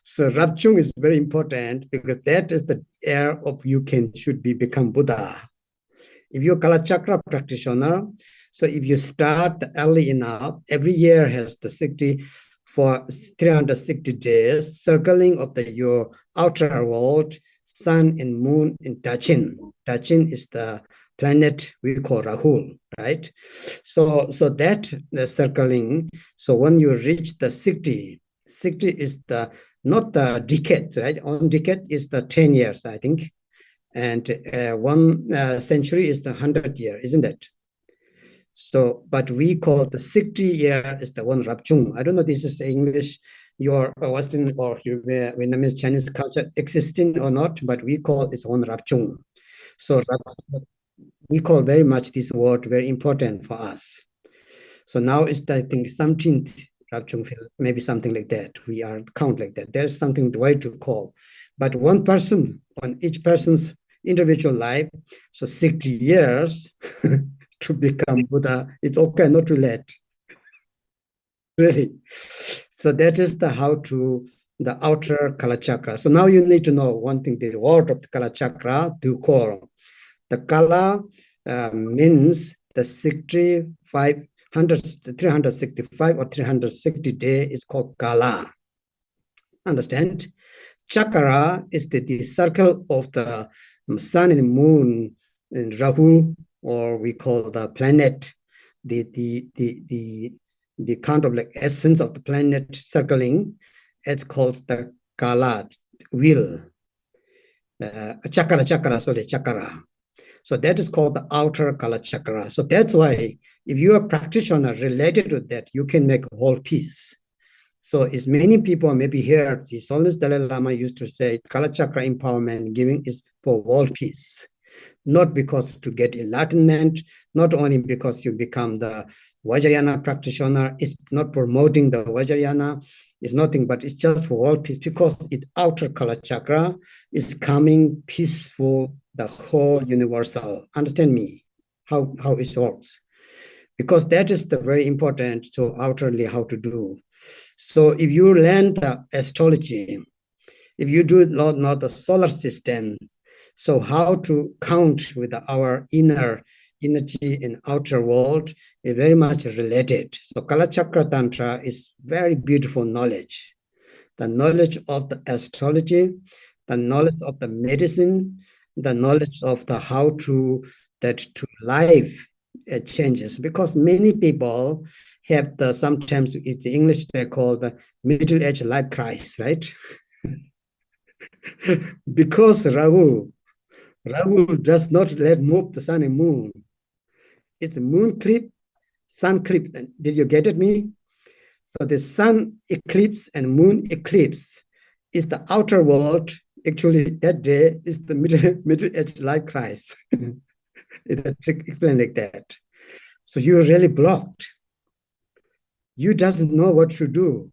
So Rabjung is very important because that is the air of you should become Buddha. If you're Kalachakra practitioner, so if you start early enough, every year has the 60 for 360 days, circling of your outer world, sun and moon in Dachin. Dachin is the planet we call Rahul, right? So that the circling, so when you reach the 60 is the, not the decade, right? One decade is the 10 years, I think. And one century is the 100 year, isn't it? So, but we call the 60 year is the one Rapchung. I don't know, this is English, your Western or Vietnamese Chinese culture existing or not, but we call it one Rapchung. So we call very much this word very important for us. So now it's, I think, 17th Rapchung, maybe something like that. We are count like that. There's something way to call. But one person, on each person's individual life, so 60 years to become Buddha, it's okay, not too late. Really. So that is the how to the outer Kalachakra. So now you need to know one thing, the word of the Kalachakra, to call. The Kala means the 365 or 360 day is called Kala. Understand? Chakra is the circle of the sun and moon in Rahu, or we call the planet, the kind of like essence of the planet circling. It's called the Kala wheel. Chakra. So that is called the outer Kalachakra. So that's why if you are a practitioner related to that, you can make a whole piece. So as many people maybe heard, the Solis Dalai Lama used to say, Kalachakra empowerment giving is for world peace. Not because to get enlightenment, not only because you become the Vajrayana practitioner, it's not promoting the Vajrayana, it's nothing, but it's just for world peace, because it outer Kalachakra is coming peaceful, the whole universal. Understand me, how it works. Because that is the very important to outerly how to do. So if you learn the astrology, if you do not the solar system, so how to count with our inner energy in outer world is very much related. So Kalachakra Tantra is very beautiful knowledge. The knowledge of the astrology, the knowledge of the medicine, the knowledge of the how to life changes, because many people have the, sometimes in English they call the middle-age life crisis, right? Because Rahu does not let move the sun and moon. It's the moon eclipse, sun eclipse. Did you get it, me? So the sun eclipse and moon eclipse is the outer world. Actually, that day is the middle-age life crisis. It's explained like that. So you're really blocked. You doesn't know what to do.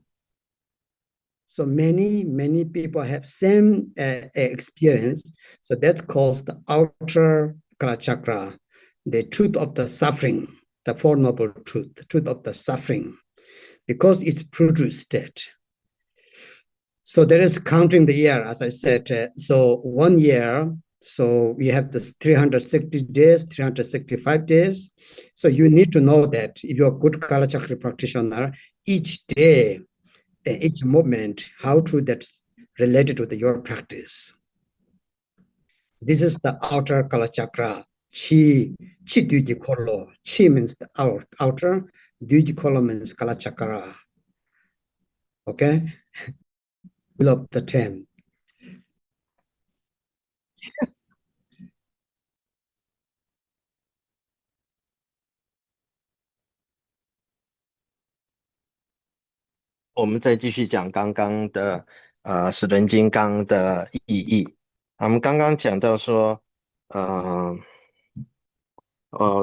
So many people have same experience. So that's called the outer Kalachakra, the truth of the suffering, the Four Noble Truth, the truth of the suffering, because it's produced it. So there is counting the year, as I said. So 1 year, so we have this 360 days, 365 days. So you need to know that if you're a good Kalachakra practitioner, each day, each moment, how to that's related to your practice. This is the outer Kalachakra. Chi Dujikolo. Chi means the outer, Dujikolo means Kalachakra. Okay? Love the term. Yes.我们再继续讲刚刚的时轮金刚的意义。我们刚刚讲到说，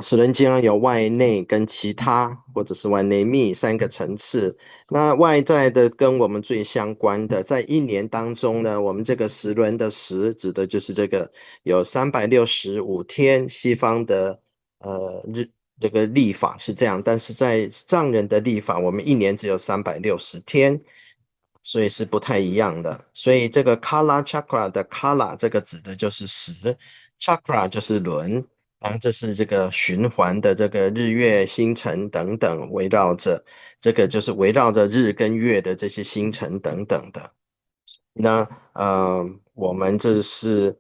时轮金刚有外内跟其他，或者是外内密3个层次。那外在的跟我们最相关的，在1年当中呢，我们这个时轮的时指的就是这个有365天，西方的这个历法是这样，但是在藏人的历法，我们1年只有360天，所以是不太一样的。所以这个 Kalachakra 的 Kala 这个指的就是时 ，Chakra 就是轮。当然这是这个循环的这个日月星辰等等，围绕着这个就是围绕着日跟月的这些星辰等等的。那我们这是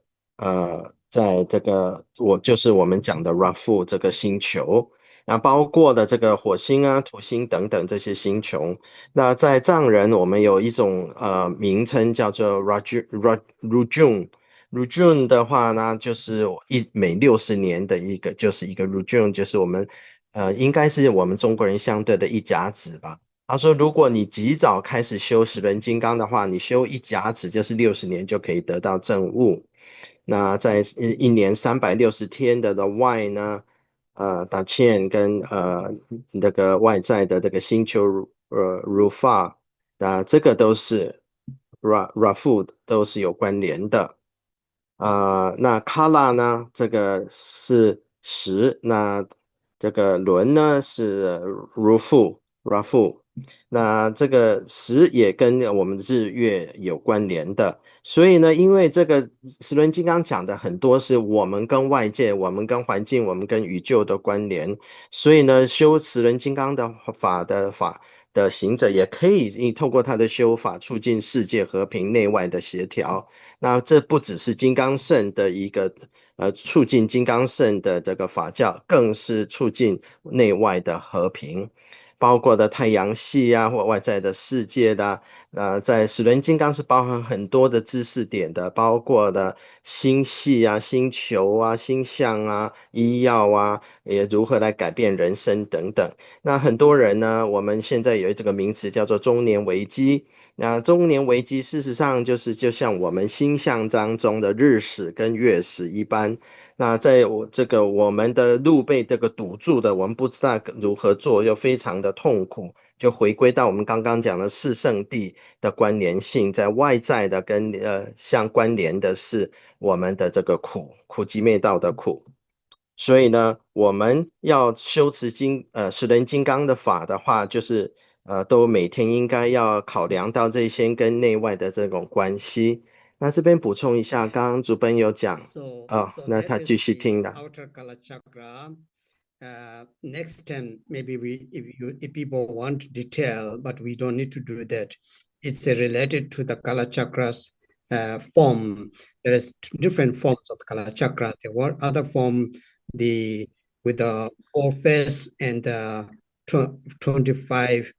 在这个就是我们讲的 Rafu 这个星球，那包括的这个火星啊、土星等等这些星球。那在藏人，我们有一种名称叫做 Rujun。Rujun 的话呢，就是每60年的一个Rujun，就是我们应该是我们中国人相对的一甲子吧。他说，如果你及早开始修十轮金刚的话，你修一甲子就是60年就可以得到证悟。那在一年360天的外呢，达茜跟那个外在的这个星球Rufa，这个都是 Rafu 都是有关联的。那 Kala 呢，这个是10，那这个轮呢是 Rafu。那这个10也跟我们日月有关联的，所以呢，因为这个十轮金刚讲的很多是我们跟外界、我们跟环境、我们跟宇宙的关联，所以呢，修十轮金刚的法的行者也可以透过他的修法促进世界和平、内外的协调。那这不只是金刚圣的一个促进金刚圣的这个法教，更是促进内外的和平。包括的太阳系啊，或外在的世界啦，在十轮金刚是包含很多的知识点的，包括的星系啊、星球啊、星象啊、医药啊，也如何来改变人生等等。那很多人呢，我们现在有这个名词叫做中年危机。那中年危机事实上就像我们星象当中的日食跟月食一般。那在我们的路被这个堵住的，我们不知道如何做，又非常的痛苦，就回归到我们刚刚讲的四圣谛的关联性，在外在的跟相关联的是我们的这个苦集灭道的苦。所以呢，我们要修持十轮金刚的法的话，就是都每天应该要考量到这些跟内外的这种关系。那这边补充一下，刚刚主本有讲。那他继续听的。Outer Kalachakra. Next time, maybe if people want detail, but we don't need to do that. It's related to the Kalachakras form. There is different forms of Kalachakra. There were other form, with the 4 face and 25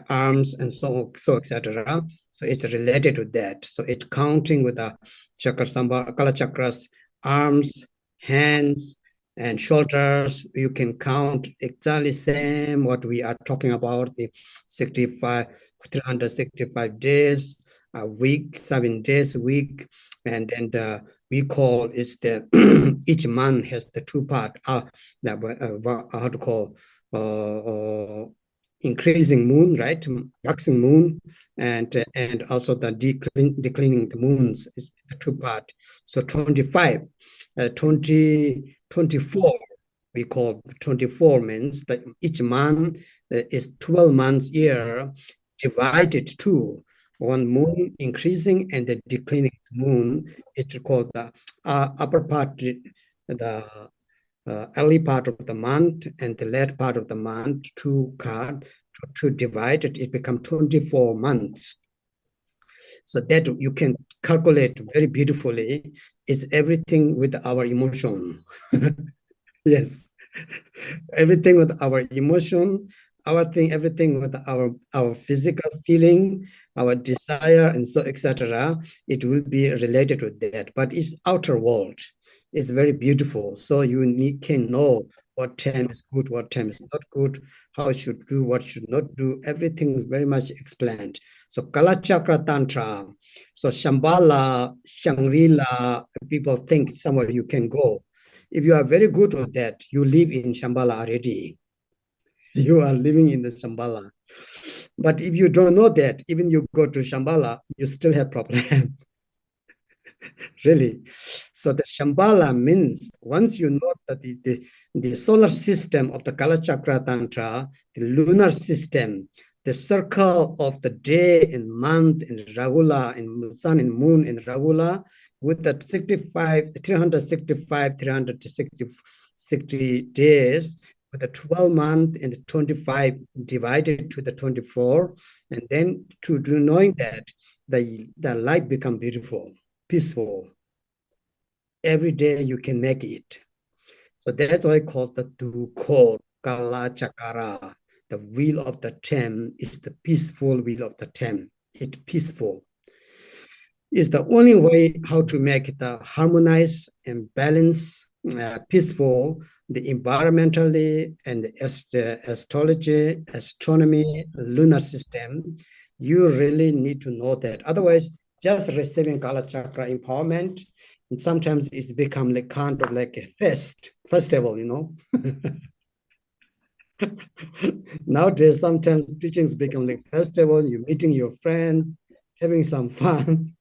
arms and so etc. So it's related to that. So it's counting with the Kalachakras, arms, hands, and shoulders. You can count exactly same what we are talking about, the 365 days a week, 7 days a week, and then we call it's the each month has the 2 part, how to call increasing moon, right? Waxing moon, and also the declining the moons is the 2 part. So 25, 24, we call 24 means that each month is 12 months year divided to 1 moon increasing and the declining moon. It's called the upper part, the early part of the month and the late part of the month, 2 card to divide it, it becomes 24 months. So that you can calculate very beautifully. It's everything with our emotion. Yes, everything with our emotion, everything with our physical feeling, our desire, and so etc. It will be related to that, but it's outer world. It's very beautiful. So you can know what time is good, what time is not good, how should do, what should not do. Everything very much explained. So Kalachakra Tantra. So Shambhala, Shangri-La, people think somewhere you can go. If you are very good at that, you live in Shambhala already. You are living in the Shambhala. But if you don't know that, even you go to Shambhala, you still have problem. Really. So the Shambhala means once you know that the solar system of the Kalachakra Tantra, the lunar system, the circle of the day and month and Rahula and sun and moon and Rahula with the 365, 366 60 days, with the 12 months and the 25 divided to the 24, and then to knowing that the life become beautiful, peaceful. Every day you can make it. So that's why it calls the Drikung Kalachakra. The wheel of the 10 is the peaceful wheel of the 10. It's peaceful. It's the only way how to make it harmonized and balanced, peaceful, the environmentally and the astrology, astronomy, lunar system. You really need to know that. Otherwise, just receiving Kalachakra empowerment, and sometimes it's become like kind of like a festival, you know. Nowadays, sometimes teachings become like festival. You're meeting your friends, having some fun,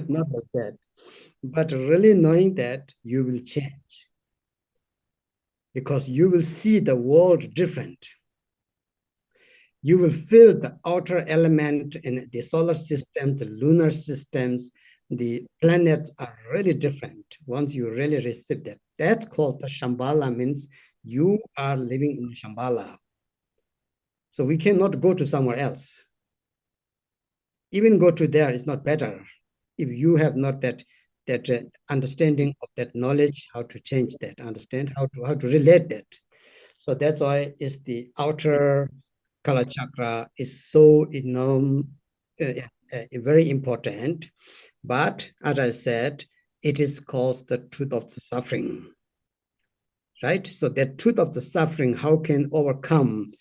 not like that. But really knowing that you will change, because you will see the world different. You will feel the outer element in the solar system, the lunar systems, the planets are really different once you really receive that. That's called the Shambhala, means you are living in Shambhala. So we cannot go to somewhere else. Even go to there is not better if you have not that understanding of that knowledge, how to change that, understand how to relate that. So that's why it's the outer Kalachakra is so very important. But as I said, it is called the truth of the suffering, right? So that truth of the suffering, how can overcome?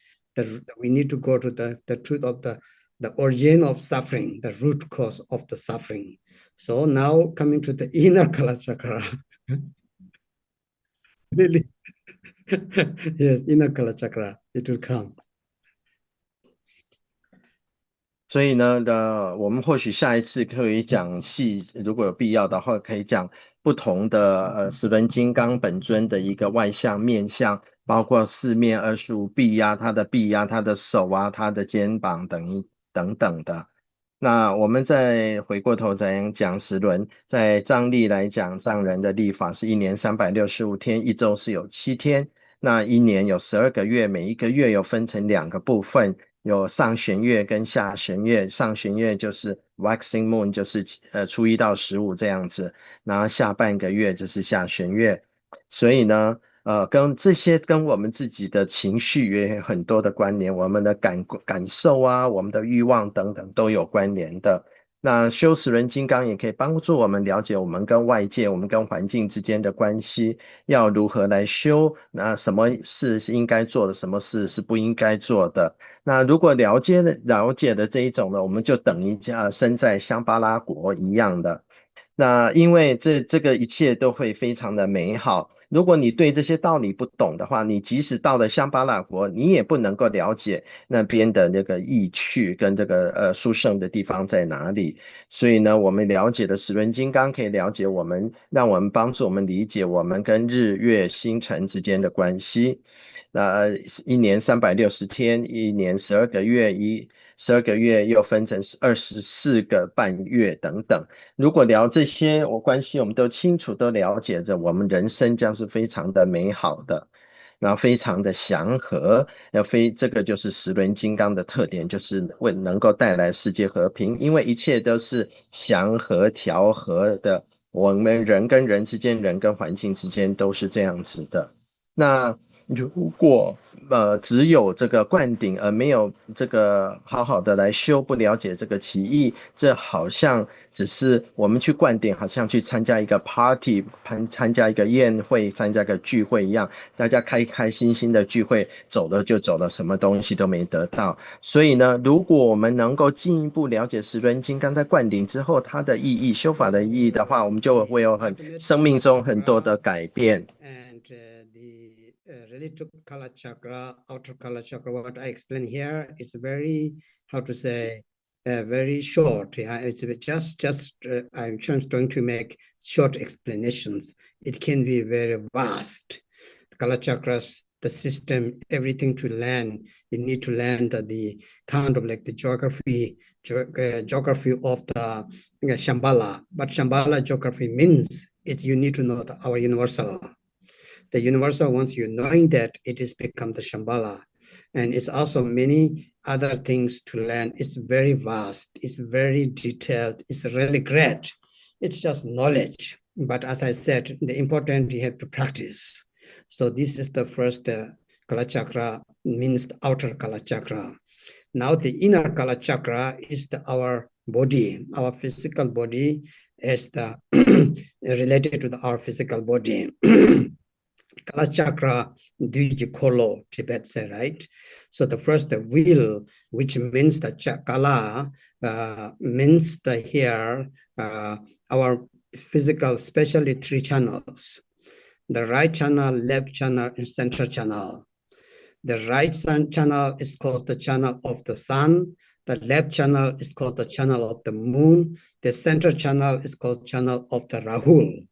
We need to go to the truth of the origin of suffering, the root cause of the suffering. So now coming to the inner Kalachakra. Really, yes, inner Kalachakra, it will come. 所以呢，我们或许下一次可以讲细，如果有必要的话，可以讲不同的十轮金刚本尊的一个外相面相，包括四面25臂呀，他的臂呀，他的手啊，他的肩膀等等的。那我们再回过头再讲十轮，在藏历来讲，藏人的历法是1年365天，一周是有7天，那一年有12个月，每一个月有分成2个部分。有上弦月跟下弦月，上弦月就是 waxing moon， 就是初1到15这样子，然后下半个月就是下弦月。所以呢，跟这些跟我们自己的情绪也有很多的关联，我们的感受啊，我们的欲望等等都有关联的。那修十轮金刚也可以帮助我们了解我们跟外界、我们跟环境之间的关系，要如何来修，那什么事是应该做的，什么事是不应该做的。那如果了解的这一种呢，我们就等于身在香巴拉国一样的。那因为这个一切都会非常的美好。如果你对这些道理不懂的话，你即使到了香巴拉国，你也不能够了解那边的那个意趣跟这个殊胜的地方在哪里。所以呢，我们了解的十轮金刚可以了解我们，让我们帮助我们理解我们跟日月星辰之间的关系。那一年360天，一年12个月，12个月又分成24个半月等等。如果聊这些关系我们都清楚都了解着，我们人生将是非常的美好的，然后非常的祥和，这个就是十轮金刚的特点，就是能够带来世界和平，因为一切都是祥和调和的，我们人跟人之间，人跟环境之间都是这样子的。那如果只有这个灌顶而没有这个好好的来修，不了解这个其意，这好像只是我们去灌顶，好像去参加一个 party， 参加一个宴会，参加一个聚会一样，大家开开心心的聚会，走了就走了，什么东西都没得到。所以呢，如果我们能够进一步了解十轮金刚在灌顶之后它的意义，修法的意义的话，我们就会有生命中很多的改变。Related to Kalachakra, outer Kalachakra, what I explain here is very, how to say, very short. Yeah, it's just I'm trying to make short explanations. It can be very vast. Kalachakras, the system, everything to learn. You need to learn the kind of like the geography of the Shambhala. But Shambhala geography means you need to know our universal. The universal, once you knowing that, it is become the Shambhala. And it's also many other things to learn. It's very vast. It's very detailed. It's really great. It's just knowledge. But as I said, the important you have to practice. So this is the first Kalachakra, means the outer Kalachakra. Now the inner Kalachakra is our body, our physical body is the related to our physical body. Kalachakra Duji Kolo, Tibet say, right? So the first, the will, which means the Kala, means the here, our physical, especially 3 channels. The right channel, left channel, and center channel. The right channel is called the channel of the sun. The left channel is called the channel of the moon. The center channel is called channel of the Rahul.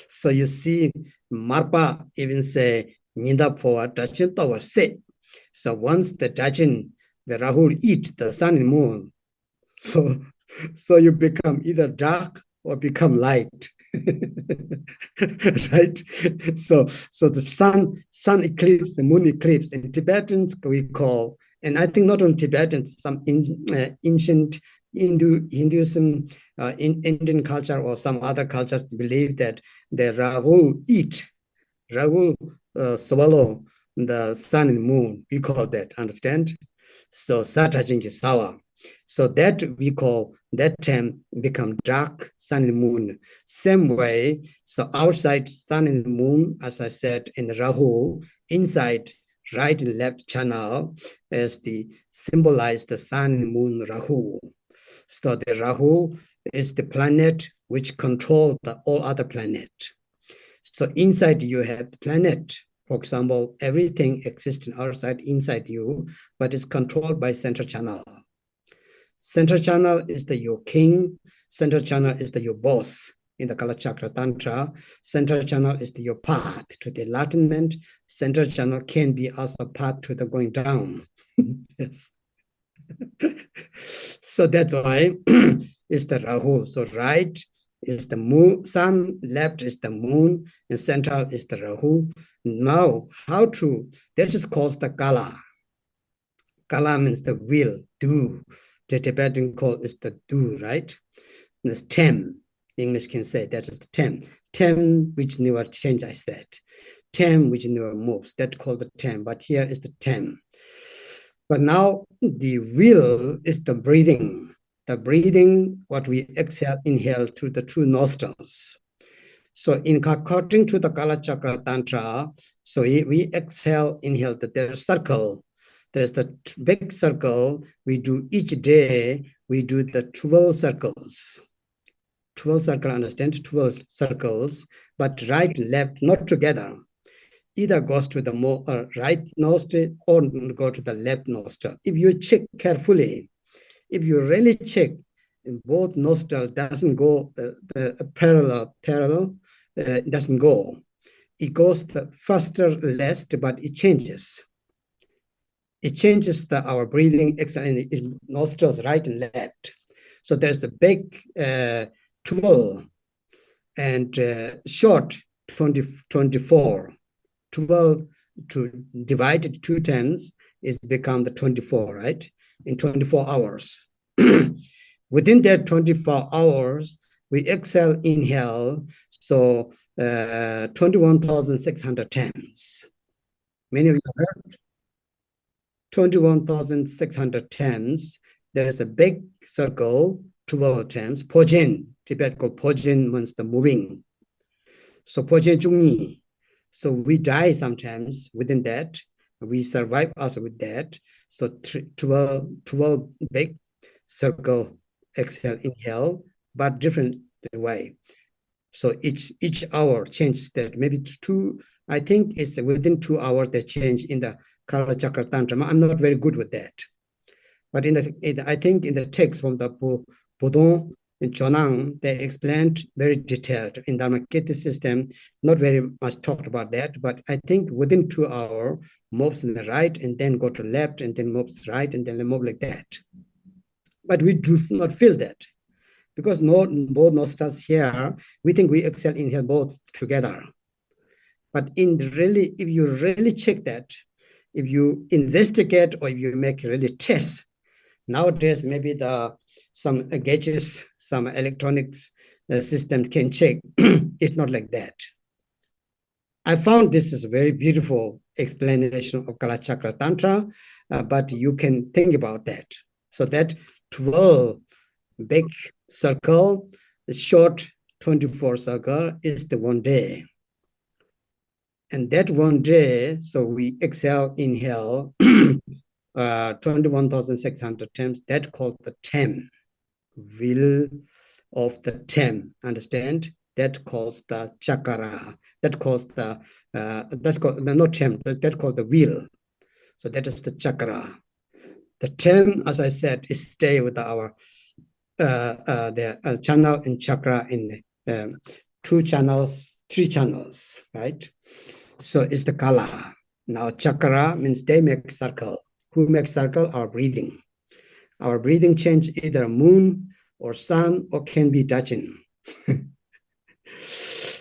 So you see, Marpa even say, Ninda Poa, Dachin Tower say. So once the Dachin, the Rahul eat the sun and moon, so you become either dark or become light. Right? So the sun eclipse, the moon eclipse, in Tibetans we call, and I think not only Tibetans, some ancient Hinduism, Indian culture or some other cultures believe that the Rahul swallow the sun and moon. We call that, understand? So Satajin is sour. So that we call, that term become dark, sun and moon. Same way, so outside sun and moon, as I said, in Rahu, inside right and left channel as the symbolize the sun and moon Rahu. So the Rahu is the planet which control all other planet. So inside you have the planet. For example, everything exists outside, inside you, but is controlled by center channel. Center channel is your king. Center channel is your boss. In the Kalachakra Tantra, center channel is your path to the enlightenment. Center channel can be also path to the going down. Yes. So that's why it's the Rahu. So right is the moon, sun, left is the moon, and central is the Rahu. Now, that is called the Kala. Kala means the will, do. The Tibetan call is the do, right? And it's tem. English can say that is the tem. Tem which never change, I said. Tem which never moves. That's called the tem, but here is the tem. But now the will is the breathing. The breathing, what we exhale, inhale through the 2 nostrils. So according to the Kalachakra Tantra, so we exhale, inhale, there's a circle. There's the big circle. We do each day, we do the 12 circles. 12 circles, understand? 12 circles, but right, left, not together. Either goes to the right nostril or go to the left nostril. If you check carefully, if you really check, both nostrils doesn't go parallel, it doesn't go. It goes the faster, less, but it changes. It changes our breathing, nostrils right and left. So there's a big 12 and short 24. 12 to divided 2 times is become the 24, right? In 24 hours. Within that 24 hours, we exhale, inhale, so 21,600 times. Many of you heard 21,600 times. There is a big circle, 12 times. Pojin, Tibet called Pojin means the moving. So Pojin Jungni. So we die sometimes within that. We survive also with that. So 12 big circle, exhale, inhale, but different way. So each hour changes that. Maybe 2, I think it's within 2 hours they change in the Kalachakra Tantra. I'm not very good with that. But I think in the text from the Bodon in Chonang, they explained very detailed. In the Dharmakirti system, not very much talked about that, but I think within 2 hours, moves in the right and then go to left and then moves right and then move like that. But we do not feel that because both nostrils here, we think we exhale, inhale both together. But if you really check that, if you investigate or if you make really tests, nowadays maybe some gauges, some electronics system can check. It's not like that. I found this is a very beautiful explanation of Kalachakra Tantra, but you can think about that. So that 12 big circle, the short 24 circle is the 1 day. And that 1 day, so we exhale, inhale, 21,600 times, that called the 10, will of the 10, understand? That calls the chakra, that calls the, not 10, but that called the will. So that is the chakra. The 10, as I said, is stay with our the channel and chakra in 2 channels, 3 channels, right? So it's the kala. Now chakra means they make circle. Who makes circle? Our breathing. Our breathing change either moon or sun or can be Dachin.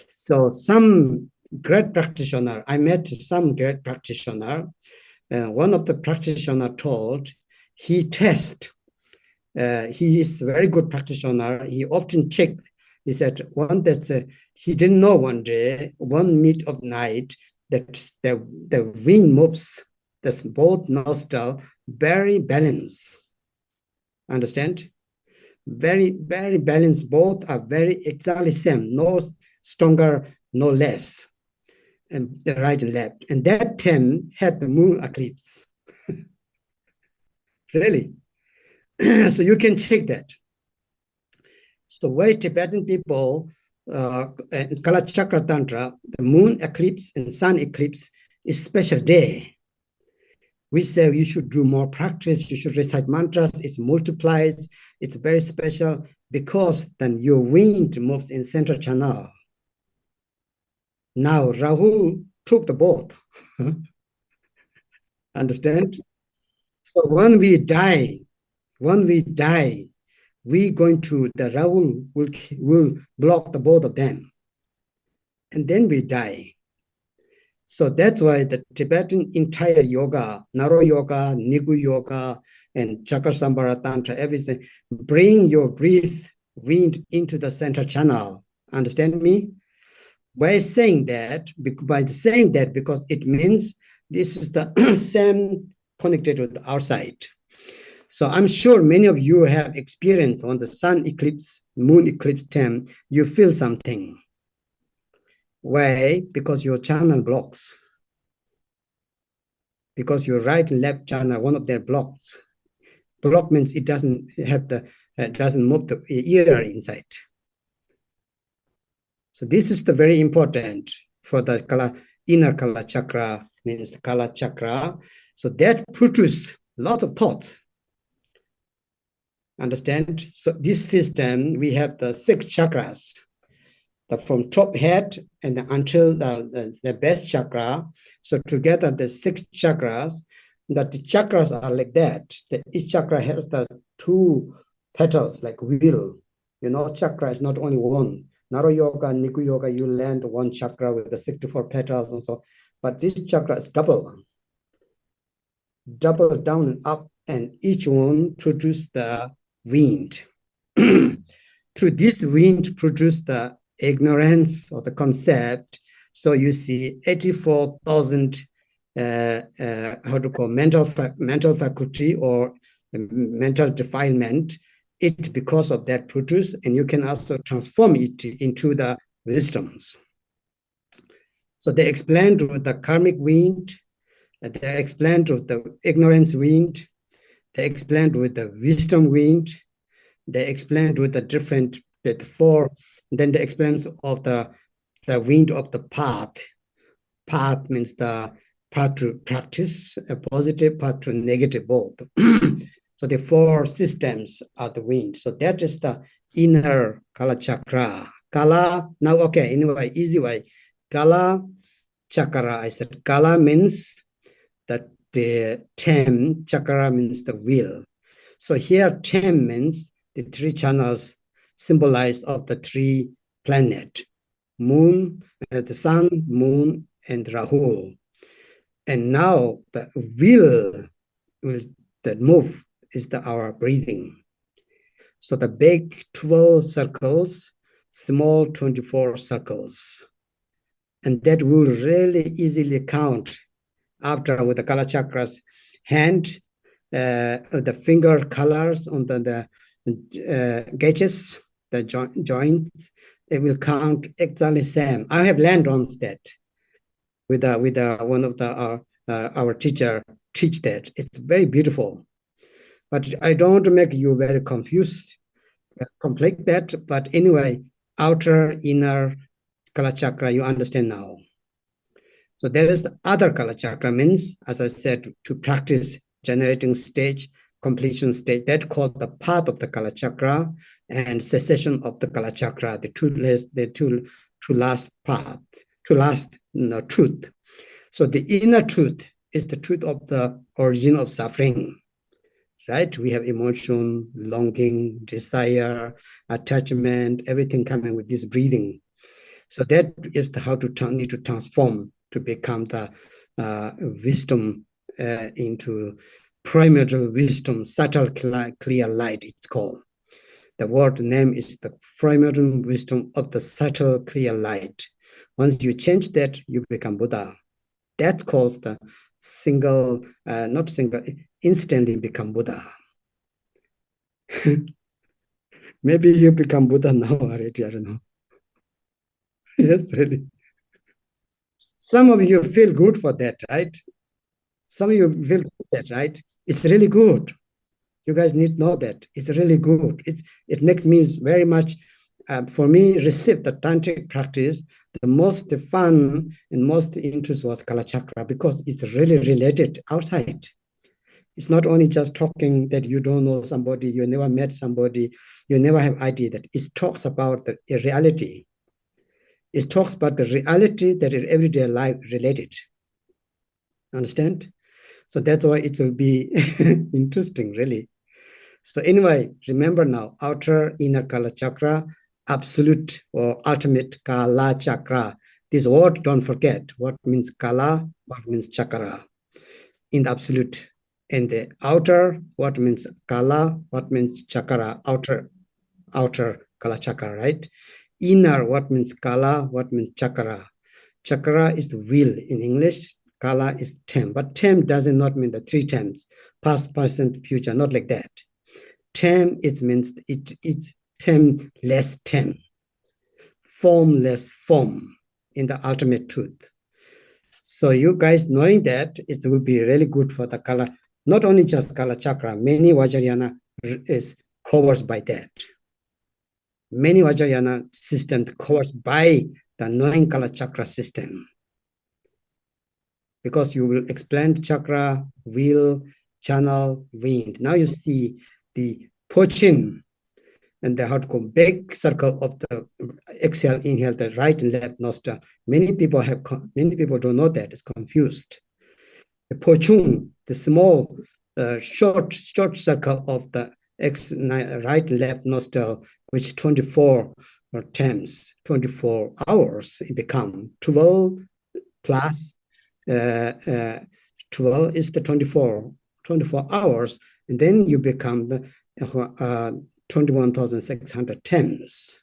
So some great practitioner, I met some great practitioner. One of the practitioner told he test. He is a very good practitioner. He often checked. He said one that he didn't know one day, one mid of night, that the wind moves, that's both nostril, very balanced. Understand? Very, very balanced. Both are very exactly same. No stronger, no less. And the right and left. And that 10 had the moon eclipse. Really? So you can check that. So why Tibetan people, Kalachakra Tantra, the moon eclipse and sun eclipse is special day. We say you should do more practice, you should recite mantras, it multiplies, it's very special because then your wind moves in central channel. Now Rahu took the boat. Understand? So when we die, we going to, the Rahu will block the both of them. And then we die. So that's why the Tibetan entire yoga, Naro yoga, Nigu yoga, and Chakra Tantra, everything, bring your breath, wind into the central channel. Understand me? By saying that, because it means this is the same connected with the outside. So I'm sure many of you have experienced on the sun eclipse, moon eclipse time, you feel something. Why? Because your channel blocks. Because your right and left channel, one of their blocks. Block means it doesn't have doesn't move the ear inside. So this is the very important for the inner Kalachakra, means the Kalachakra. So that produces lots of thoughts. Understand? So this system, we have the 6 chakras. From top head and until the base chakra. So together the 6 chakras, that the chakras are like that. Each chakra has the 2 petals like wheel. You know, chakra is not only one. Naro yoga, Nigu yoga, you land 1 chakra with the 64 petals and so. But this chakra is double down and up, and each one produces the wind. Through this wind produce the ignorance of the concept. So you see 84,000 mental faculty or mental defilement. It because of that produce, and you can also transform it into the wisdoms. So they explained with the karmic wind, they explained with the ignorance wind, they explained with the wisdom wind, they explained with the different, the 4. Then the explains of the wind of the path. Path means the path to practice, a positive path to negative both. So the 4 systems are the wind. So that is the inner Kalachakra. Kala, now okay, anyway, easy way. Kala Chakra, I said Kala means that the 10, Chakra means the will. So here 10 means the 3 channels symbolized of the three planets, moon, the sun, moon, and Rahu. And now the will that move is our breathing. So the big 12 circles, small 24 circles. And that will really easily count after with the Kalachakras hand, the finger colors on the gauges, the joints, it will count exactly same. I have learned on that with one of our teacher teach that. It's very beautiful. But I don't want to make you very confused, complete that. But anyway, outer, inner Kalachakra, you understand now. So there is the other Kalachakra, means, as I said, to practice generating stage, completion stage, that called the path of the Kalachakra and cessation of the Kalachakra, the last path, truth. So the inner truth is the truth of the origin of suffering. Right? We have emotion, longing, desire, attachment, everything coming with this breathing. So that is how to need to transform to become the wisdom into primordial wisdom, subtle, clear light, it's called. The word name is the primordial wisdom of the subtle, clear light. Once you change that, you become Buddha. That calls the instantly become Buddha. Maybe you become Buddha now already, I don't know. Yes, really. Some of you feel good for that, right? Some of you feel good for that, right? It's really good. You guys need to know that. It's really good. It makes me very much, for me, receive the tantric practice. The most fun and most interest was Kalachakra because it's really related outside. It's not only just talking that you don't know somebody, you never met somebody, you never have idea that it talks about the reality. It talks about the reality that is everyday life related. Understand? So that's why it will be interesting, really. So anyway, remember now, outer, inner Kalachakra, absolute or ultimate Kalachakra. This word, don't forget, what means Kala, what means Chakra. In the absolute. In the outer, what means Kala, what means Chakra, outer Kalachakra, right? Inner, what means Kala, what means Chakra. Chakra is the wheel in English, Kala is term, but term does not mean the three terms, past, present, future, not like that. Term, it means it's term less term, formless form in the ultimate truth. So you guys knowing that, it will be really good for the Kala, not only just Kalachakra, many Vajrayana is covered by that. Many Vajrayana system covered by the knowing Kalachakra system. Because you will explain chakra, wheel, channel, wind. Now you see the Pochin and the how to go big circle of the exhale, inhale, the right and left nostril. Many people don't know that, it's confused. The Pochung, the small, short circle of the right and left nostril, which 24 times, 24 hours, it become 12 plus 12 is the 24 hours, and then you become the 21,600 times.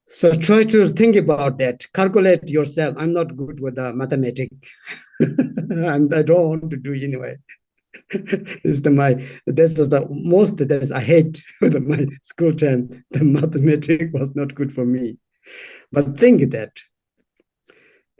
So try to think about that. Calculate yourself. I'm not good with the mathematics, and I don't want to do anyway. This is the most that I hate with my school time. The mathematics was not good for me. But think that.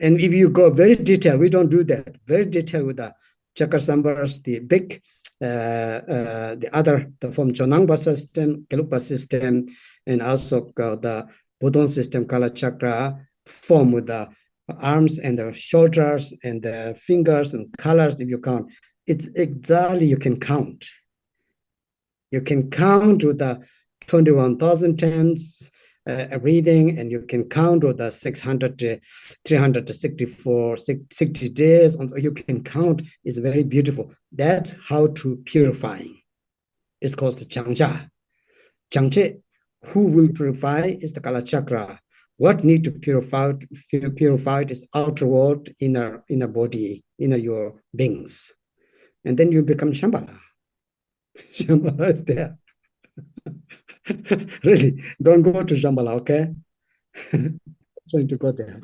And if you go very detailed, we don't do that. Very detailed with the chakra sambars, the big, the from Jonangpa system, Gelugpa system, and also the Budon system, Kalachakra, form with the arms and the shoulders and the fingers and colors. If you count, it's exactly you can count. You can count with the 21,000 times reading, and you can count with the 364, 60 days. You can count. It's very beautiful. That's how to purifying. It's called the Changja. Changche, who will purify is the Kalachakra. What need to purify is outer world, inner body, inner your beings. And then you become Shambhala. Shambhala is there. Really, don't go to Shambhala, okay? Trying to go there.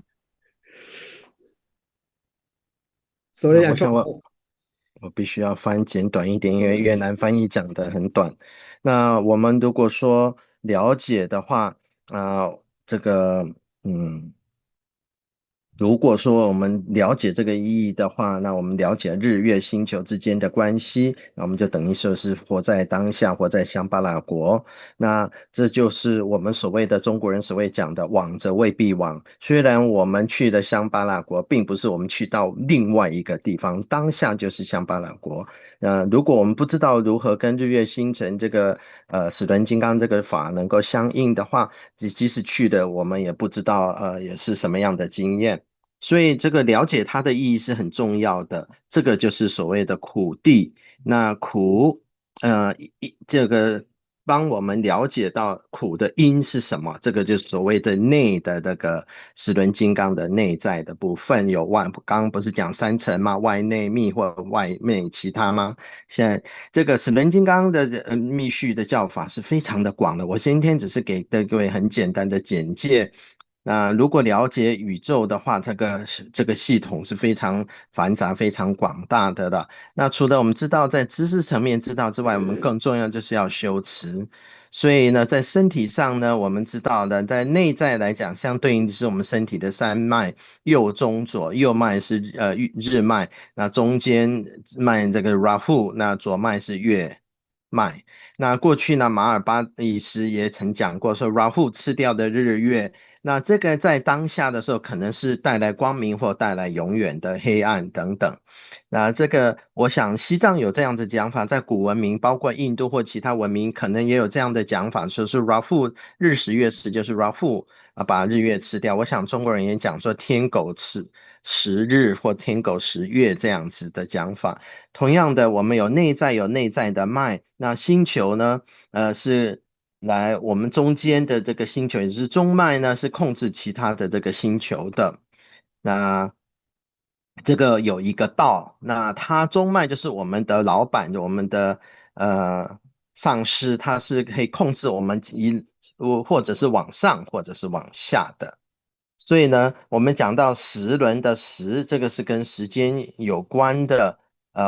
Sorry, I talk. 我必须要翻简短一点，因为越南翻译讲得很短。那我们如果说了解的话，这个如果说我们了解这个意义的话，那我们了解日月星球之间的关系，那我们就等于说是活在当下，活在香巴拉国。那这就是我们所谓的中国人所谓讲的往则未必往。虽然我们去的香巴拉国，并不是我们去到另外一个地方，当下就是香巴拉国。如果我们不知道如何跟日月星辰这个齿轮金刚这个法能够相应的话，即使去的我们也不知道也是什么样的经验。所以这个了解它的意义是很重要的，这个就是所谓的苦谛。那苦，这个帮我们了解到苦的因是什么，这个就是所谓的内的这个齿轮金刚的内在的部分有刚刚不是讲三层吗？外内密或外内其他吗？现在这个齿轮金刚的密续的教法是非常的广的，我今天只是给各位很简单的简介。那如果了解宇宙的话，这个系统是非常繁杂、非常广大的。那除了我们知道在知识层面知道之外，我们更重要就是要修持。所以呢，在身体上呢，我们知道的，在内在来讲，相对应的是我们身体的三脉，右中左，右脉是日脉，那中间脉这个 Rahu， 那左脉是月脉。那过去呢，马尔巴医师也曾讲过，说 Rahu 吃掉的日月。那这个在当下的时候，可能是带来光明或带来永远的黑暗等等。那这个，我想西藏有这样的讲法，在古文明，包括印度或其他文明，可能也有这样的讲法，说是 Rahu 日食月食，就是 Rahu 把日月吃掉。我想中国人也讲说天狗食日或天狗食月这样子的讲法。同样的，我们有内在的脉，那星球呢，是来我们中间的这个星球，也就是中脉呢，是控制其他的这个星球的。那这个有一个道，那它中脉就是我们的老板，我们的上司，他是可以控制我们或者是往上，或者是往下的。所以呢，我们讲到时轮的时，这个是跟时间有关的。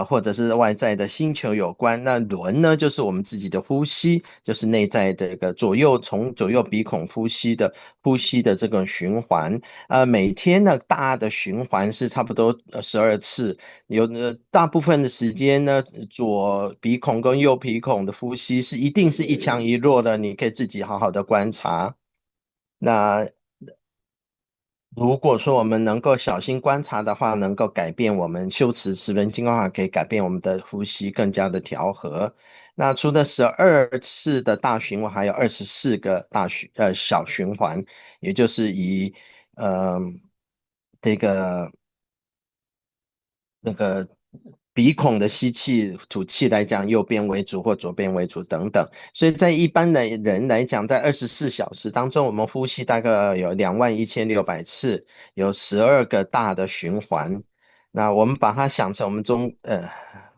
或者是外在的星球有关，那轮呢，就是我们自己的呼吸，就是内在的一个从左右鼻孔呼吸的这个循环。每天呢，大的循环是差不多12次，大部分的时间呢，左鼻孔跟右鼻孔的呼吸一定是一强一弱的，你可以自己好好的观察。那如果说我们能够小心观察的话，能够改变我们修持齿轮金刚法，可以改变我们的呼吸更加的调和。那除了12次的大循环，还有24个小循环，也就是以这个那个鼻孔的吸气、吐气来讲，右边为主或左边为主等等。所以在一般的人来讲，在24小时当中，我们呼吸大概有21600次，有12个大的循环。那我们把它想成我们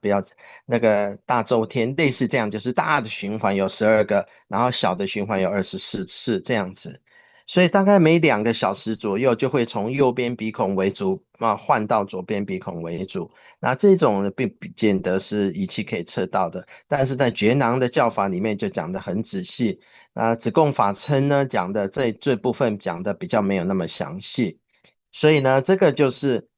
不要那个大周天，类似这样，就是大的循环有12个，然后小的循环有24次这样子。所以大概每2个小时左右就会从右边鼻孔为主换到左边鼻孔为主。那这种并不见得是仪器可以测到的，但是在觉囊的教法里面就讲得很仔细。子贡法称呢讲的这部分讲的比较没有那么详细。所以呢，这个就是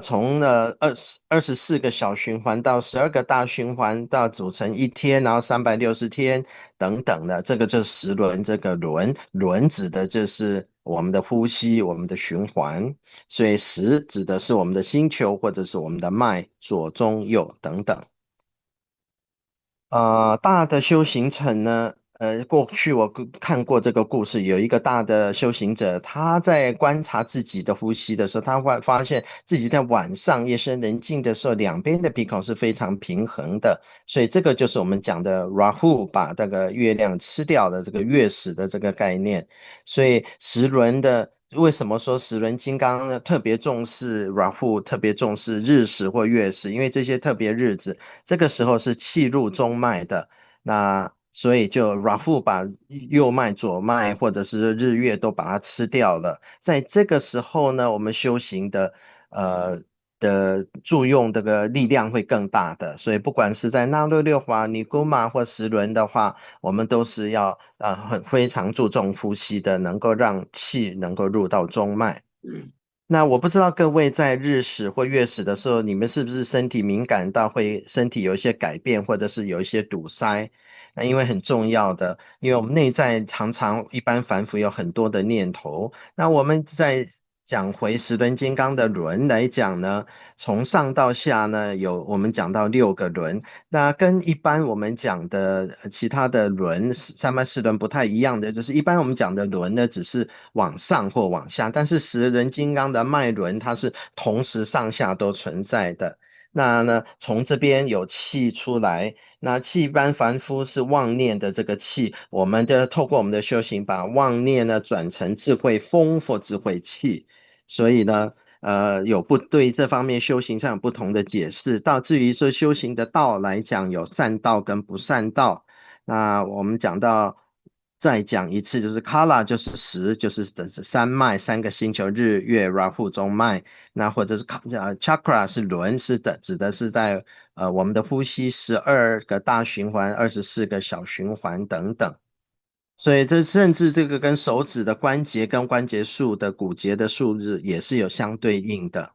从24个小循环到12个大循环，到组成一天，然后360天等等的，这个就是时轮。这个轮指的就是我们的呼吸，我们的循环。所以时指的是我们的星球，或者是我们的脉，左中右等等。大的修行层呢，过去我看过这个故事，有一个大的修行者，他在观察自己的呼吸的时候，他会发现自己在晚上夜深人静的时候，两边的鼻孔是非常平衡的，所以这个就是我们讲的 Rahu 把这个月亮吃掉的这个月食的这个概念。所以时轮的为什么说时轮金刚呢特别重视 Rahu， 特别重视日食或月食？因为这些特别日子，这个时候是气入中脉的。那所以就 Rahu 把右脉、左脉或者是日月都把它吃掉了。在这个时候呢，我们修行的助用这个力量会更大的。所以不管是在纳洛六华、尼姑玛或时轮的话，我们都是要非常注重呼吸的，能够让气能够入到中脉。那我不知道各位在日食或月食的时候，你们是不是身体敏感到会身体有一些改变，或者是有一些堵塞？那因为很重要的，因为我们内在常常一般凡夫有很多的念头。那我们在讲回十轮金刚的轮来讲呢，从上到下呢，我们讲到6个轮。那跟一般我们讲的其他的轮三脉四轮不太一样的，就是一般我们讲的轮呢，只是往上或往下，但是十轮金刚的脉轮它是同时上下都存在的。那呢，从这边有气出来，那气一般凡夫是妄念的这个气，我们透过我们的修行，把妄念呢转成智慧风或智慧气。所以呢，对这方面修行上有不同的解释。至于说修行的道来讲，有善道跟不善道。那我们讲到，再讲一次，就是 Kala 就是10，就是三脉3个星球，日月 Rahu 中脉。那或者是Chakra 是轮，指的是在我们的呼吸12个大循环、24个小循环等等。所以甚至这个跟手指的关节跟关节数的骨节的数字也是有相对应的。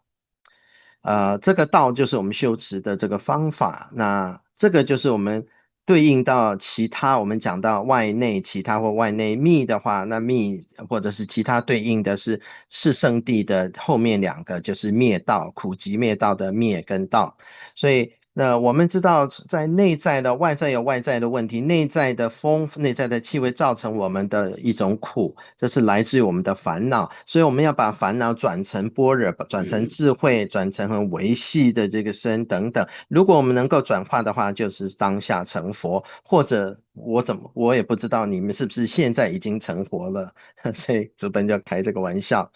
这个道就是我们修持的这个方法。那这个就是我们对应到其他，我们讲到外内其他或外内密的话，那密或者是其他对应的是圣地的后面2个，就是灭道，苦集灭道的灭跟道。所以那我们知道，在内在的外在有外在的问题，内在的风、内在的气会造成我们的一种苦，这是来自于我们的烦恼。所以我们要把烦恼转成般若，转成智慧，转成很维系的这个身等等。如果我们能够转化的话，就是当下成佛，或者我也不知道你们是不是现在已经成佛了，所以主本就开这个玩笑。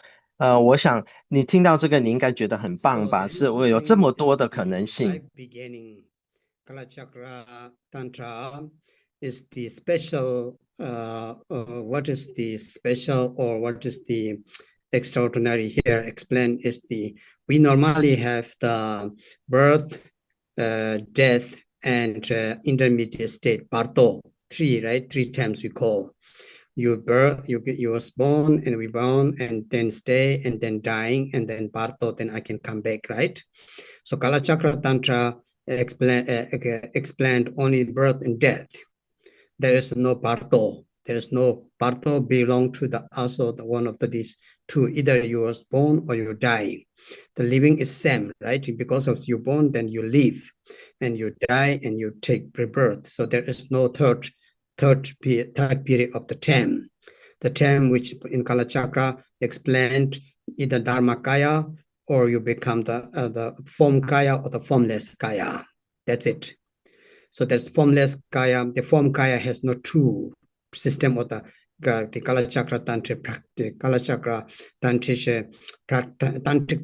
我想你听到这个，你应该觉得很棒吧？是我有这么多的可能性。Beginning Kalachakra Tantra is the special. What is the special or what is the extraordinary here? Explained is we normally have the birth, death, and intermediate state. Barto 3, right? 3 times we call. You was born and we born and then stay and then dying and then Barto, then I can come back, right? So Kalachakra Tantra explained only birth and death. There is no Barto. There is no Barto belong to also one of these two. Either you was born or you die. The living is same, right? Because of you born, then you live, and you die, and you take rebirth. So there is no third period of the term. The term which in Kalachakra explained either Dharmakaya or you become the form Kaya or the formless Kaya. That's it. So there's formless Kaya. The form Kaya has no true system of the Kalachakra tantric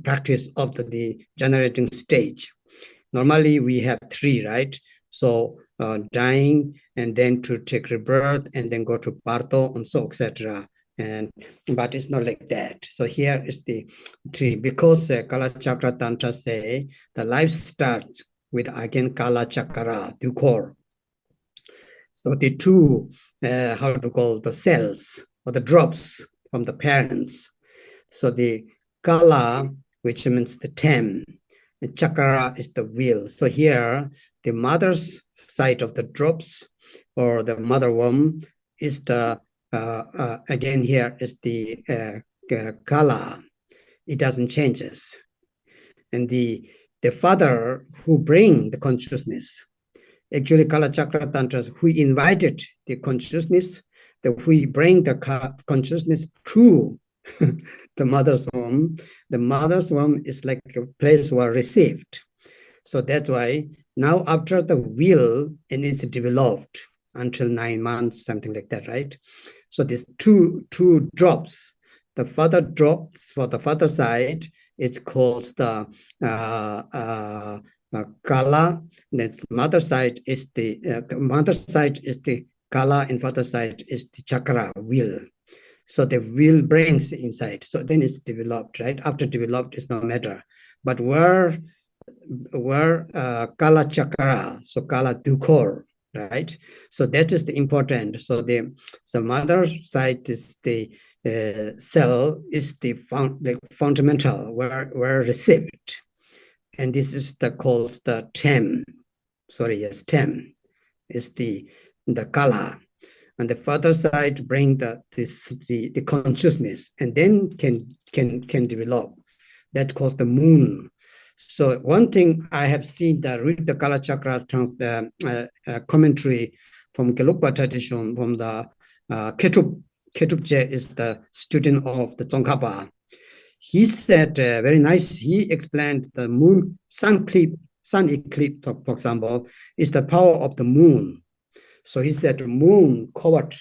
practice of the generating stage. Normally we have 3, right? So dying and then to take rebirth and then go to Barto and so etc. But it's not like that. So here is the 3 because Kalachakra Tantra say the life starts with again Kalachakra, the core. So the 2, how to call the cells or the drops from the parents. So the Kala, which means the 10, the chakra is the wheel. So here, the mother's side of the drops or the mother womb is the, again here is the Kala. It doesn't changes. And the father who bring the consciousness Actually, Kalachakra Tantras, we invited the consciousness, that we bring the consciousness through the mother's womb. The mother's womb is like a place where received. So that's why now after the will, and it's developed until 9 months, something like that, right? So these two drops, the father drops for the father side, it's called the Kala. Then mother side is the Kala, and father side is the chakra, will. So the will brings inside. So then it's developed, right? After developed, it's no matter. But where Kalachakra, so Kala Dukor, right? So that is the important. So the mother side is the cell is the fundamental where received, and this is the called the tem. Sorry, yes, tem is the Kala, and the father side bring the consciousness, and then can develop. That calls the moon. So one thing I have seen that read the Kalachakra commentary from Gelugpa tradition, from the Ketub Je is the student of the Tsongkhapa. He said very nice. He explained the moon sun eclipse, for example, is the power of the moon. So he said the moon covered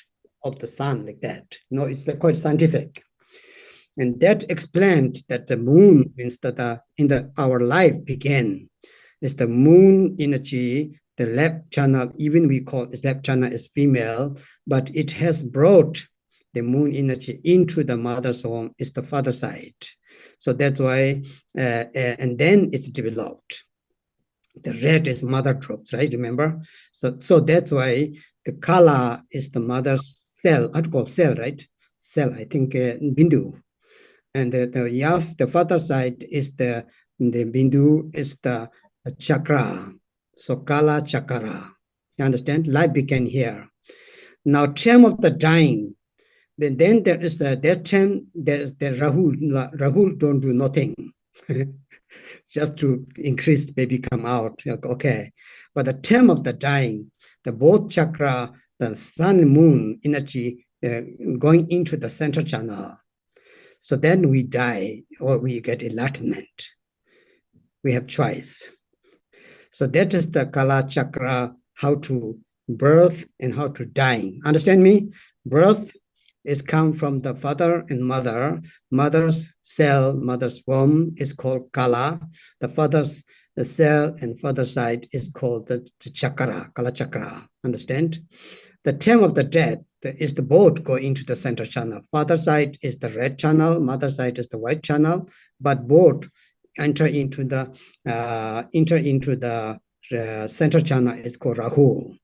of the sun like that. It's quite scientific. And that explained that the moon means that our life began. It's the moon energy, the left channel, even we call it left channel is female, but it has brought the moon energy into the mother's womb, is the father side. So that's why, and then it's developed. The red is mother drops, right? Remember? So that's why the Kala is the mother's cell, I'd call cell, right? Cell, I think, Bindu. And the father side is the Bindu is the chakra. So Kalachakra. You understand? Life began here. Now, time of the dying. Then there is that time, there is the Rahul. Rahul don't do nothing. Just to increase baby come out. Okay. But the time of the dying, the both chakra, the sun and moon energy going into the central channel. So then we die or we get enlightenment. We have choice. So that is the Kalachakra, how to birth and how to die. Understand me? Birth is come from the father and mother. Mother's cell, mother's womb is called Kala. The father's cell and father side is called the chakra, Kalachakra. Understand? The time of the death is the both go into the center channel. Father side is the red channel, mother side is the white channel, but both enter into the center channel is called Rahu.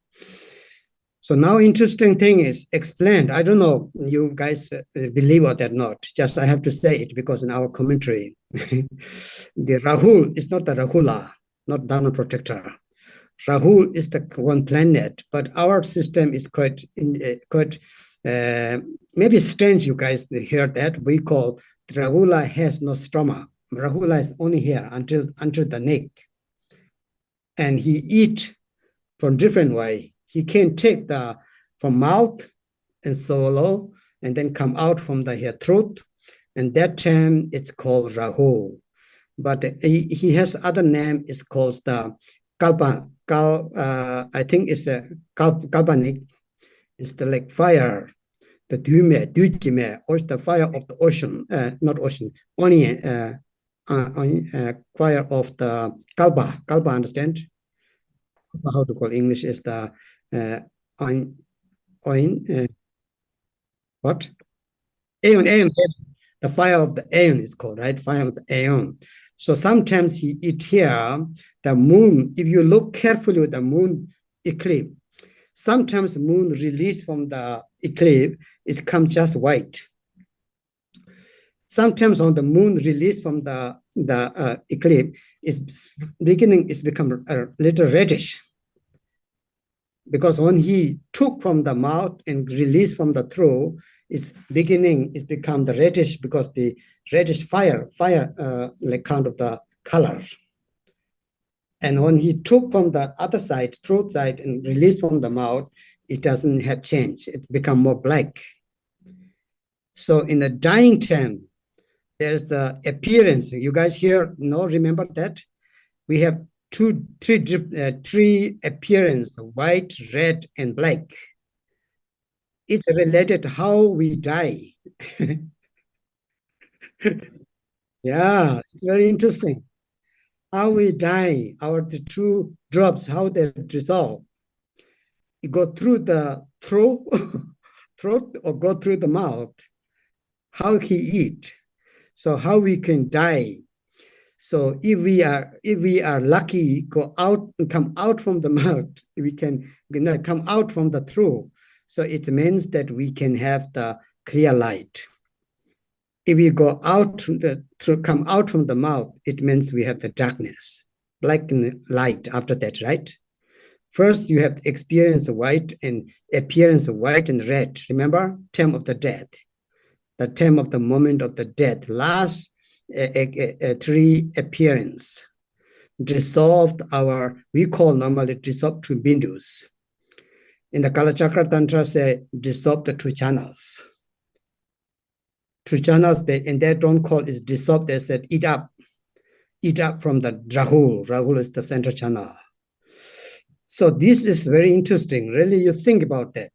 So now interesting thing is explained. I don't know you guys believe it or not. Just I have to say it because in our commentary, the Rahul is not the Rahula, not Dharma protector. Rahul is the one planet, but our system is quite maybe strange. You guys hear that we call Rahula has no stomach. Rahula is only here until the neck, and he eat from different way. He can take from mouth and swallow, and then come out from the throat, and that time it's called Rahul. But he has other name. It's called the I think it's a Kalpanik. It's the like fire, the Dujime, or the fire of the ocean, not ocean, only fire of the Kalpa. Kalpa, understand? How to call English is the what? Aeon. The fire of the Aeon is called, right? Fire of the Aeon. So sometimes he eat here, the moon, if you look carefully at the moon eclipse, sometimes the moon released from the eclipse, it comes just white. Sometimes on the moon released from the eclipse, it's become a little reddish. Because when he took from the mouth and released from the throat, it's become the reddish, because the reddish fire like kind of the color. And when he took from the other side, throat side, and released from the mouth, it doesn't have change. It become more black. So in the dying time, there's the appearance. You guys here remember that? We have three appearance, white, red, and black. It's related to how we die. Yeah, it's very interesting. How we die, the two drops, how they dissolve. You go through the throat, throat or go through the mouth. How he eat. So how we can die. So if we are lucky, go out and come out from the mouth, we can come out from the throat. So it means that we can have the clear light. If we go out come out from the mouth, it means we have the darkness, black and light after that, right? First, you have experience white and appearance of white and red. Remember, time of the death, the time of the moment of the death, last three appearance, dissolved we call normally dissolved two bindus. In the Kalachakra Tantra say, dissolve the two channels. Two channels, they don't call it dissolved, they said eat up from the Rahul. Rahul is the center channel. So this is very interesting. Really, you think about that.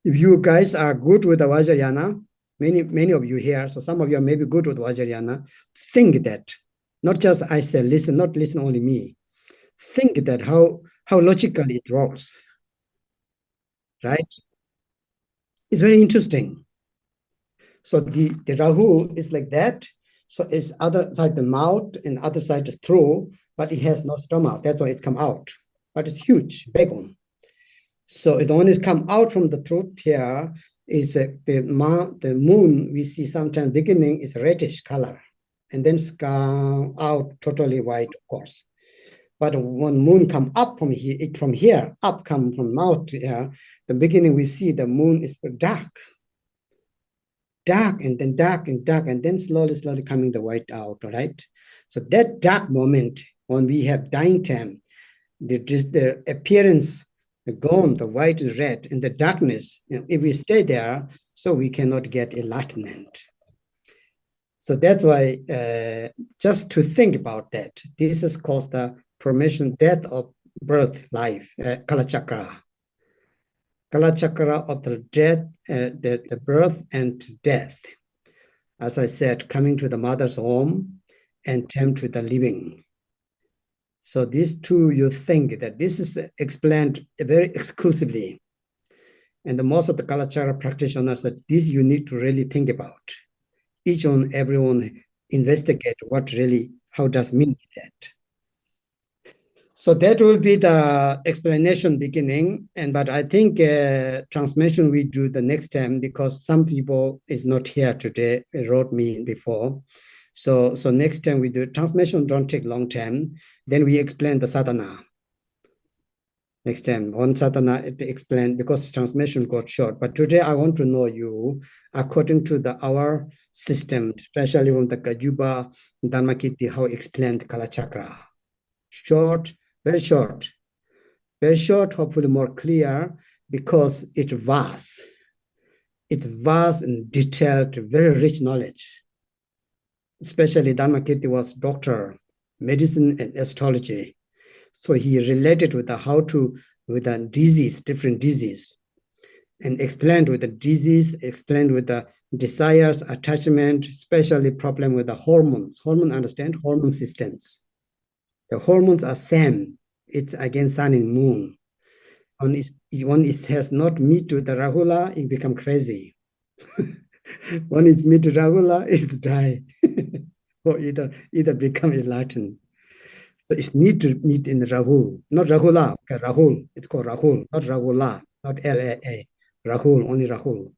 If you guys are good with the Vajrayana, many of you here, so some of you are maybe good with Vajrayana, think that, not just I say listen, not listen only me. Think that how logically it works, right? It's very interesting. So the Rahu is like that. So it's other side the mouth and other side the throat, but it has no stomach. That's why it's come out. But it's huge, big one. So it only come out from the throat here is the moon we see sometimes beginning is reddish color. And then it's come out totally white, of course. But when moon come up from here, up come from mouth here, the beginning we see the moon is dark. Dark and then dark and dark and then slowly coming the white out, all right? So that dark moment when we have dying time, the appearance gone, the white and red, and the darkness, if we stay there, so we cannot get enlightenment. So that's why just to think about that, this is called the formation, death of birth, life, Kalachakra. Kalachakra of the death, the birth and death. As I said, coming to the mother's home and time to the living. So these two, you think that this is explained very exclusively. And the most of the Kalachakra practitioners that this you need to really think about. Each one, everyone investigate what really, how does mean that. So that will be the explanation beginning. But I think transmission we do the next time because some people is not here today, wrote me before. So next time we do transmission, don't take long time. Then we explain the sadhana. Next time, one sadhana to explain because transmission got short. But today I want to know you according to our system, especially from the Kajuba, Dharmakirti, how explained Kalachakra. Short, very short, hopefully more clear because it's vast. It's vast and detailed, very rich knowledge. Especially Dharmakirti was doctor, medicine and astrology. So he related with the disease, different disease, and explained with the disease, explained with the desires, attachment, especially problem with the hormones. Understand? Hormone systems. The hormones are same. It's again sun and moon. When it has not meet to the Rahula, it become crazy. When it meet to Rahula, it's die. Or either become enlightened. So it's need to meet in Rahul, not Rahula, okay, Rahul. It's called Rahul, not Rahula, not LAA. Rahul, only Rahul.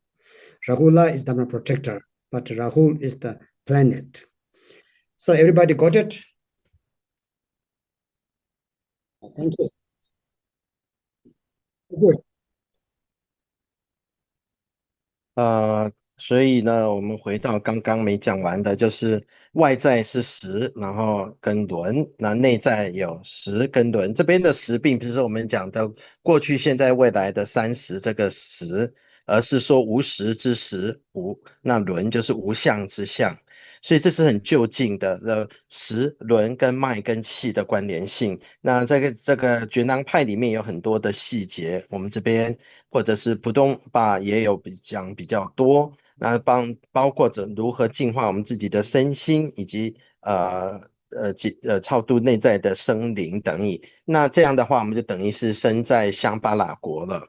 Rahula is Dharma protector, but Rahul is the planet. So everybody got it? Thank you. Good. 所以呢，我们回到刚刚没讲完的，就是外在是实，然后跟轮，那内在有实跟轮。这边的实并不是说我们讲的过去、现在、未来的三实这个实，而是说无实之实无，那轮就是无相之相。所以这是很就近的时轮跟脉跟气的关联性。那这个觉囊派里面有很多的细节，我们这边或者是普通吧也有讲比较多。那包括着如何净化我们自己的身心，以及超度内在的生灵等等。那这样的话，我们就等于是身在香巴拉国了。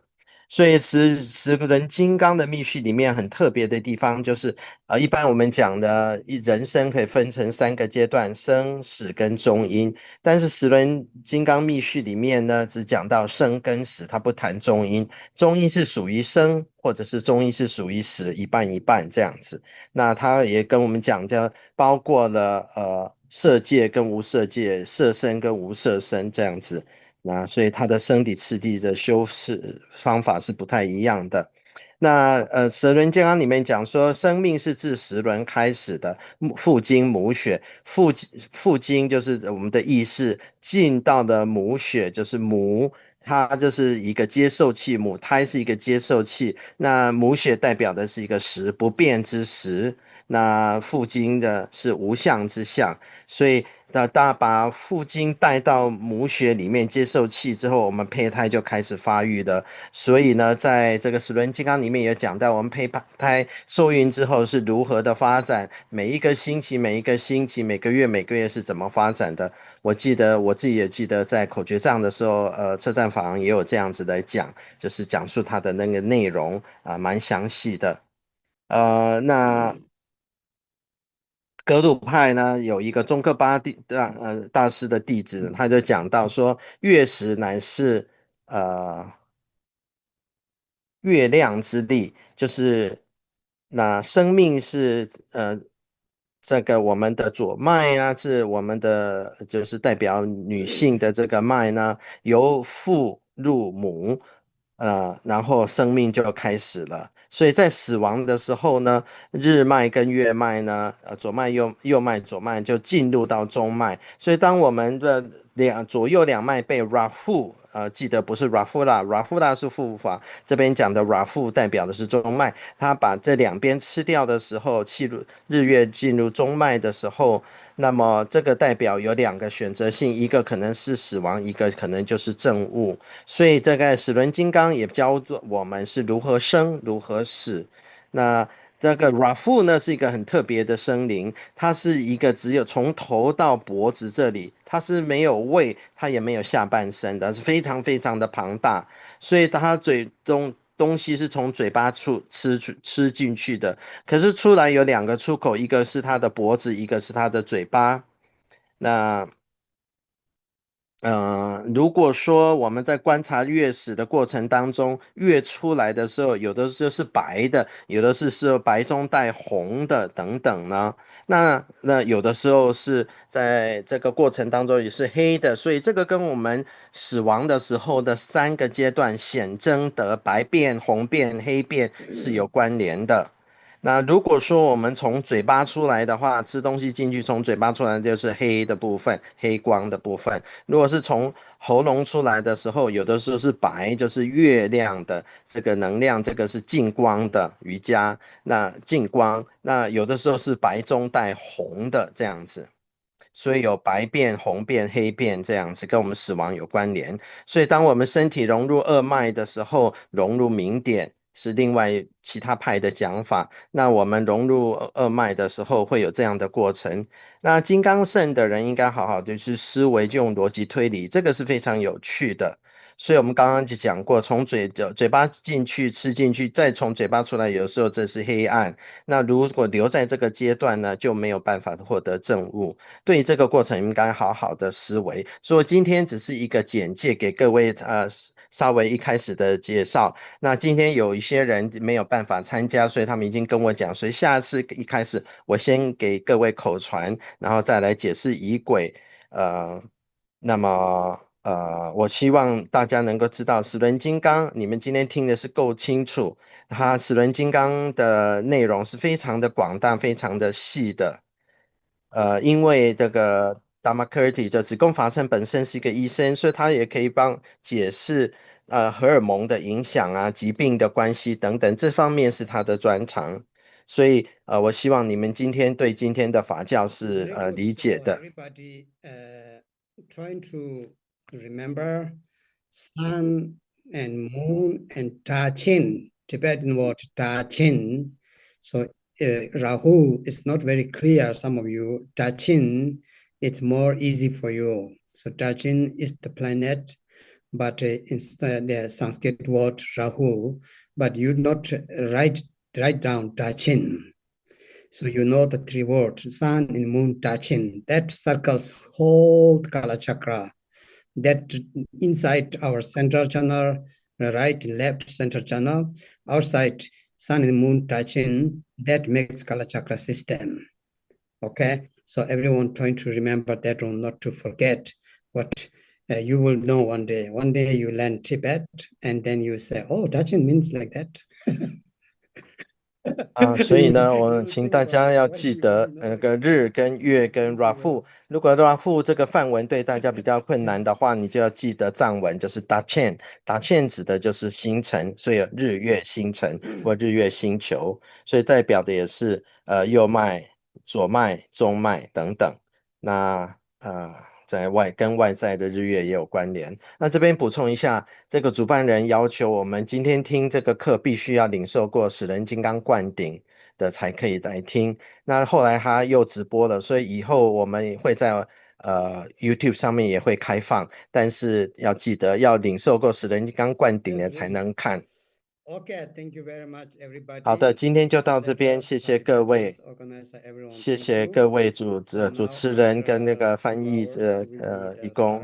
所以十个人金刚的密序里面很特别的地方，就是一般我们讲的人生可以分成三个阶段：生、死跟终因。但是十轮金刚密序里面呢，只讲到生跟死，它不谈终因。中医是属于生，或者是中医是属于死，一半一半这样子。那他也跟我们讲的，包括了色界跟无色界，色身跟无色身这样子。那所以他的生理次第的修饰方法是不太一样的。那十轮健康里面讲说，生命是自十轮开始的，父精母血，父精就是我们的意识进到的母血，就是母。它就是一个接受器，母胎是一个接受器，那母血代表的是一个实，不变之实，那父精的是无相之相，所以把父精带到母血里面接受器之后，我们胚胎就开始发育了。所以呢，在这个十轮金刚里面也讲到，我们胚胎受孕之后是如何的发展，每一个星期、每一个星期、每个月、每个月是怎么发展的。我记得我自己也记得，在口诀藏的时候，车站法也有这样子的讲，就是讲述它的那个内容啊，蛮详细的。那格鲁派呢有一个宗喀巴大师的弟子，他就讲到说，月食乃是月亮之力，就是那生命是这个我们的左脉啊，是我们的就是代表女性的这个脉呢，由父入母。然后生命就开始了，所以在死亡的时候呢，日脉跟月脉呢，左脉右脉左脉就进入到中脉，所以当我们的左右两脉被 Rahu，记得不是 Rahula 是护法，这边讲的 Rahu 代表的是中脉，他把这两边吃掉的时候，日月进入中脉的时候，那么这个代表有两个选择性，一个可能是死亡，一个可能就是正悟。所以这个十轮金刚也教我们是如何生，如何死。那这个 Rafu 呢是一个很特别的生灵，它是一个只有从头到脖子这里，它是没有胃，它也没有下半身的，是非常非常的庞大，所以它嘴中东西是从嘴巴处吃进去的，可是出来有两个出口，一个是它的脖子，一个是它的嘴巴。那如果说我们在观察月食的过程当中，月出来的时候，有的就是白的，有的是白中带红的等等呢。那有的时候是在这个过程当中也是黑的，所以这个跟我们死亡的时候的三个阶段显征得白变、红变、黑变是有关联的。那如果说我们从嘴巴出来的话，吃东西进去从嘴巴出来就是黑的部分，黑光的部分。如果是从喉咙出来的时候，有的时候是白，就是月亮的这个能量，这个是净光的瑜伽，那净光。那有的时候是白中带红的这样子。所以有白变、红变、黑变这样子，跟我们死亡有关联。所以当我们身体融入二脉的时候，融入明点是另外其他派的讲法。那我们融入二脉的时候，会有这样的过程。那金刚圣的人应该好好的去思维，就用逻辑推理，这个是非常有趣的。所以我们刚刚就讲过，从嘴巴进去吃进去，再从嘴巴出来，有时候这是黑暗。那如果留在这个阶段呢，就没有办法获得正悟。对这个过程应该好好的思维。所以今天只是一个简介给各位稍微一开始的介绍。那今天有一些人没有办法参加，所以他们已经跟我讲，所以下次一开始我先给各位口传，然后再来解释仪轨。那么我希望大家能够知道齿轮金刚，你们今天听的是够清楚，它齿轮金刚的内容是非常的广大、非常的细的。因为这个 Dharmakirti 的子贡法称本身是一个医生，所以他也可以帮解释荷尔蒙的影响啊、疾病的关系等等，这方面是他的专长。所以我希望你们今天对今天的法教是理解的。Everybody trying to remember sun and moon and Ta Chin, Tibetan word Ta Chin. So Rahu is not very clear, some of you. Ta Chin, it's more easy for you. So Ta Chin is the planet, but instead the Sanskrit word Rahu, but you not write down Ta Chin. So you know the three words, sun and moon touching, that circles whole Kalachakra. That inside our central channel, right and left central channel, outside sun and moon touching, that makes Kalachakra system. Okay, so everyone trying to remember that one, not to forget what you will know one day. One day you learn Tibet and then you say, oh, touching means like that. 所以呢，我们请大家要记得那个日跟月跟 Rahu。如果 Rahu 这个梵文对大家比较困难的话，你就要记得藏文，就是 Dachen。Dachen 指的就是星辰，所以有日月星辰或日月星球，所以代表的也是右脉、左脉、中脉等等。那跟外在的日月也有关联。那这边补充一下，这个主办人要求我们今天听这个课必须要领受过齿轮金刚灌顶的才可以来听。那后来他又直播了，所以以后我们会在YouTube 上面也会开放，但是要记得要领受过齿轮金刚灌顶的才能看。Okay, thank you very much, everybody. 好的，今天就到这边，谢谢各位，谢谢各位主持人跟那个翻译义工。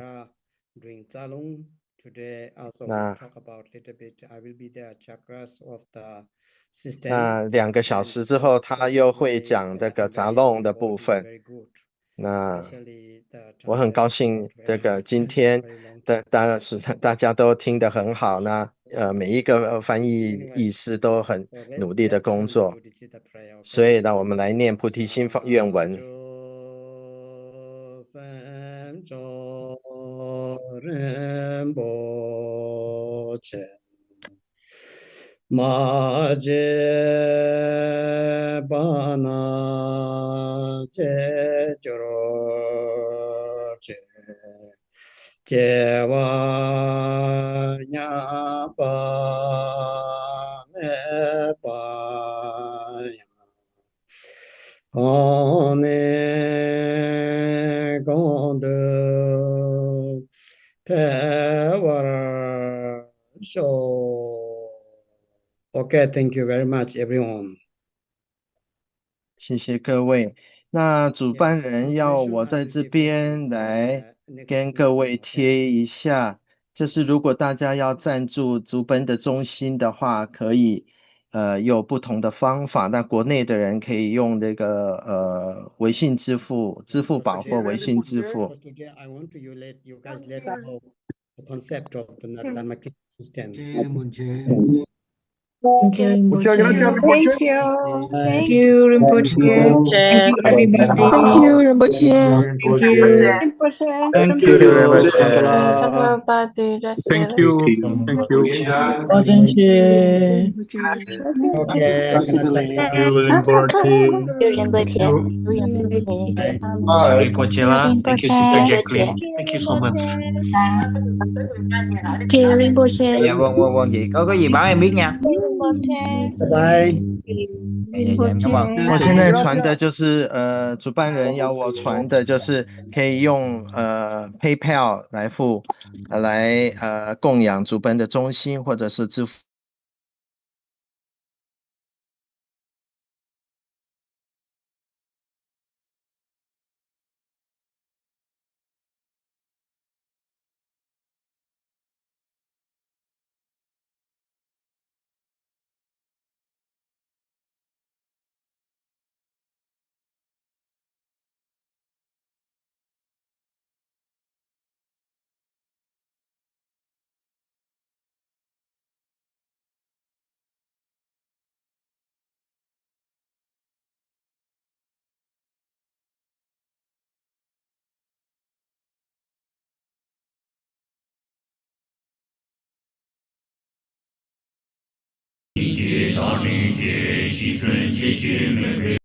那2个小时之后，他又会讲这个杂弄的部分。那我很高兴，这个今天的大家都听得很好。那每一个翻译义师都很努力的工作。所以呢，我们来念菩提心愿文。Ma je bana je joro je wa nya pa me pa Hone gonde pewara show. Okay, thank you very much, everyone. 谢谢各位。那主办人要我在这边来跟各位贴一下，就是如果大家要赞助竹奔的中心的话，可以有不同的方法。那国内的人可以用这个微信支付、支付宝或微信支付。Today I want to let you guys let know the concept of the Dharma system. Thank you, Rinpoche. Thank you. Thank you, Rinpoche. Thank you, everybody. Thank you, Rinpoche. Thank you. Thank you, Sarvapati. Thank you. Thank you. 我真是 Okay, Kalachakra. You Rinpoche. Rinpoche. Rinpoche lah. Thank you, Sister Jacqueline. Thank you so much. Thank you, Rinpoche. Dạ vâng chị có gì báo em biết nha. Bye. Dạ cảm ơn. 我现在传的就是主办人要我传的就是可以用PayPal 来付来供养竹奔的中心，或者是支付。节，细顺节节美瑞。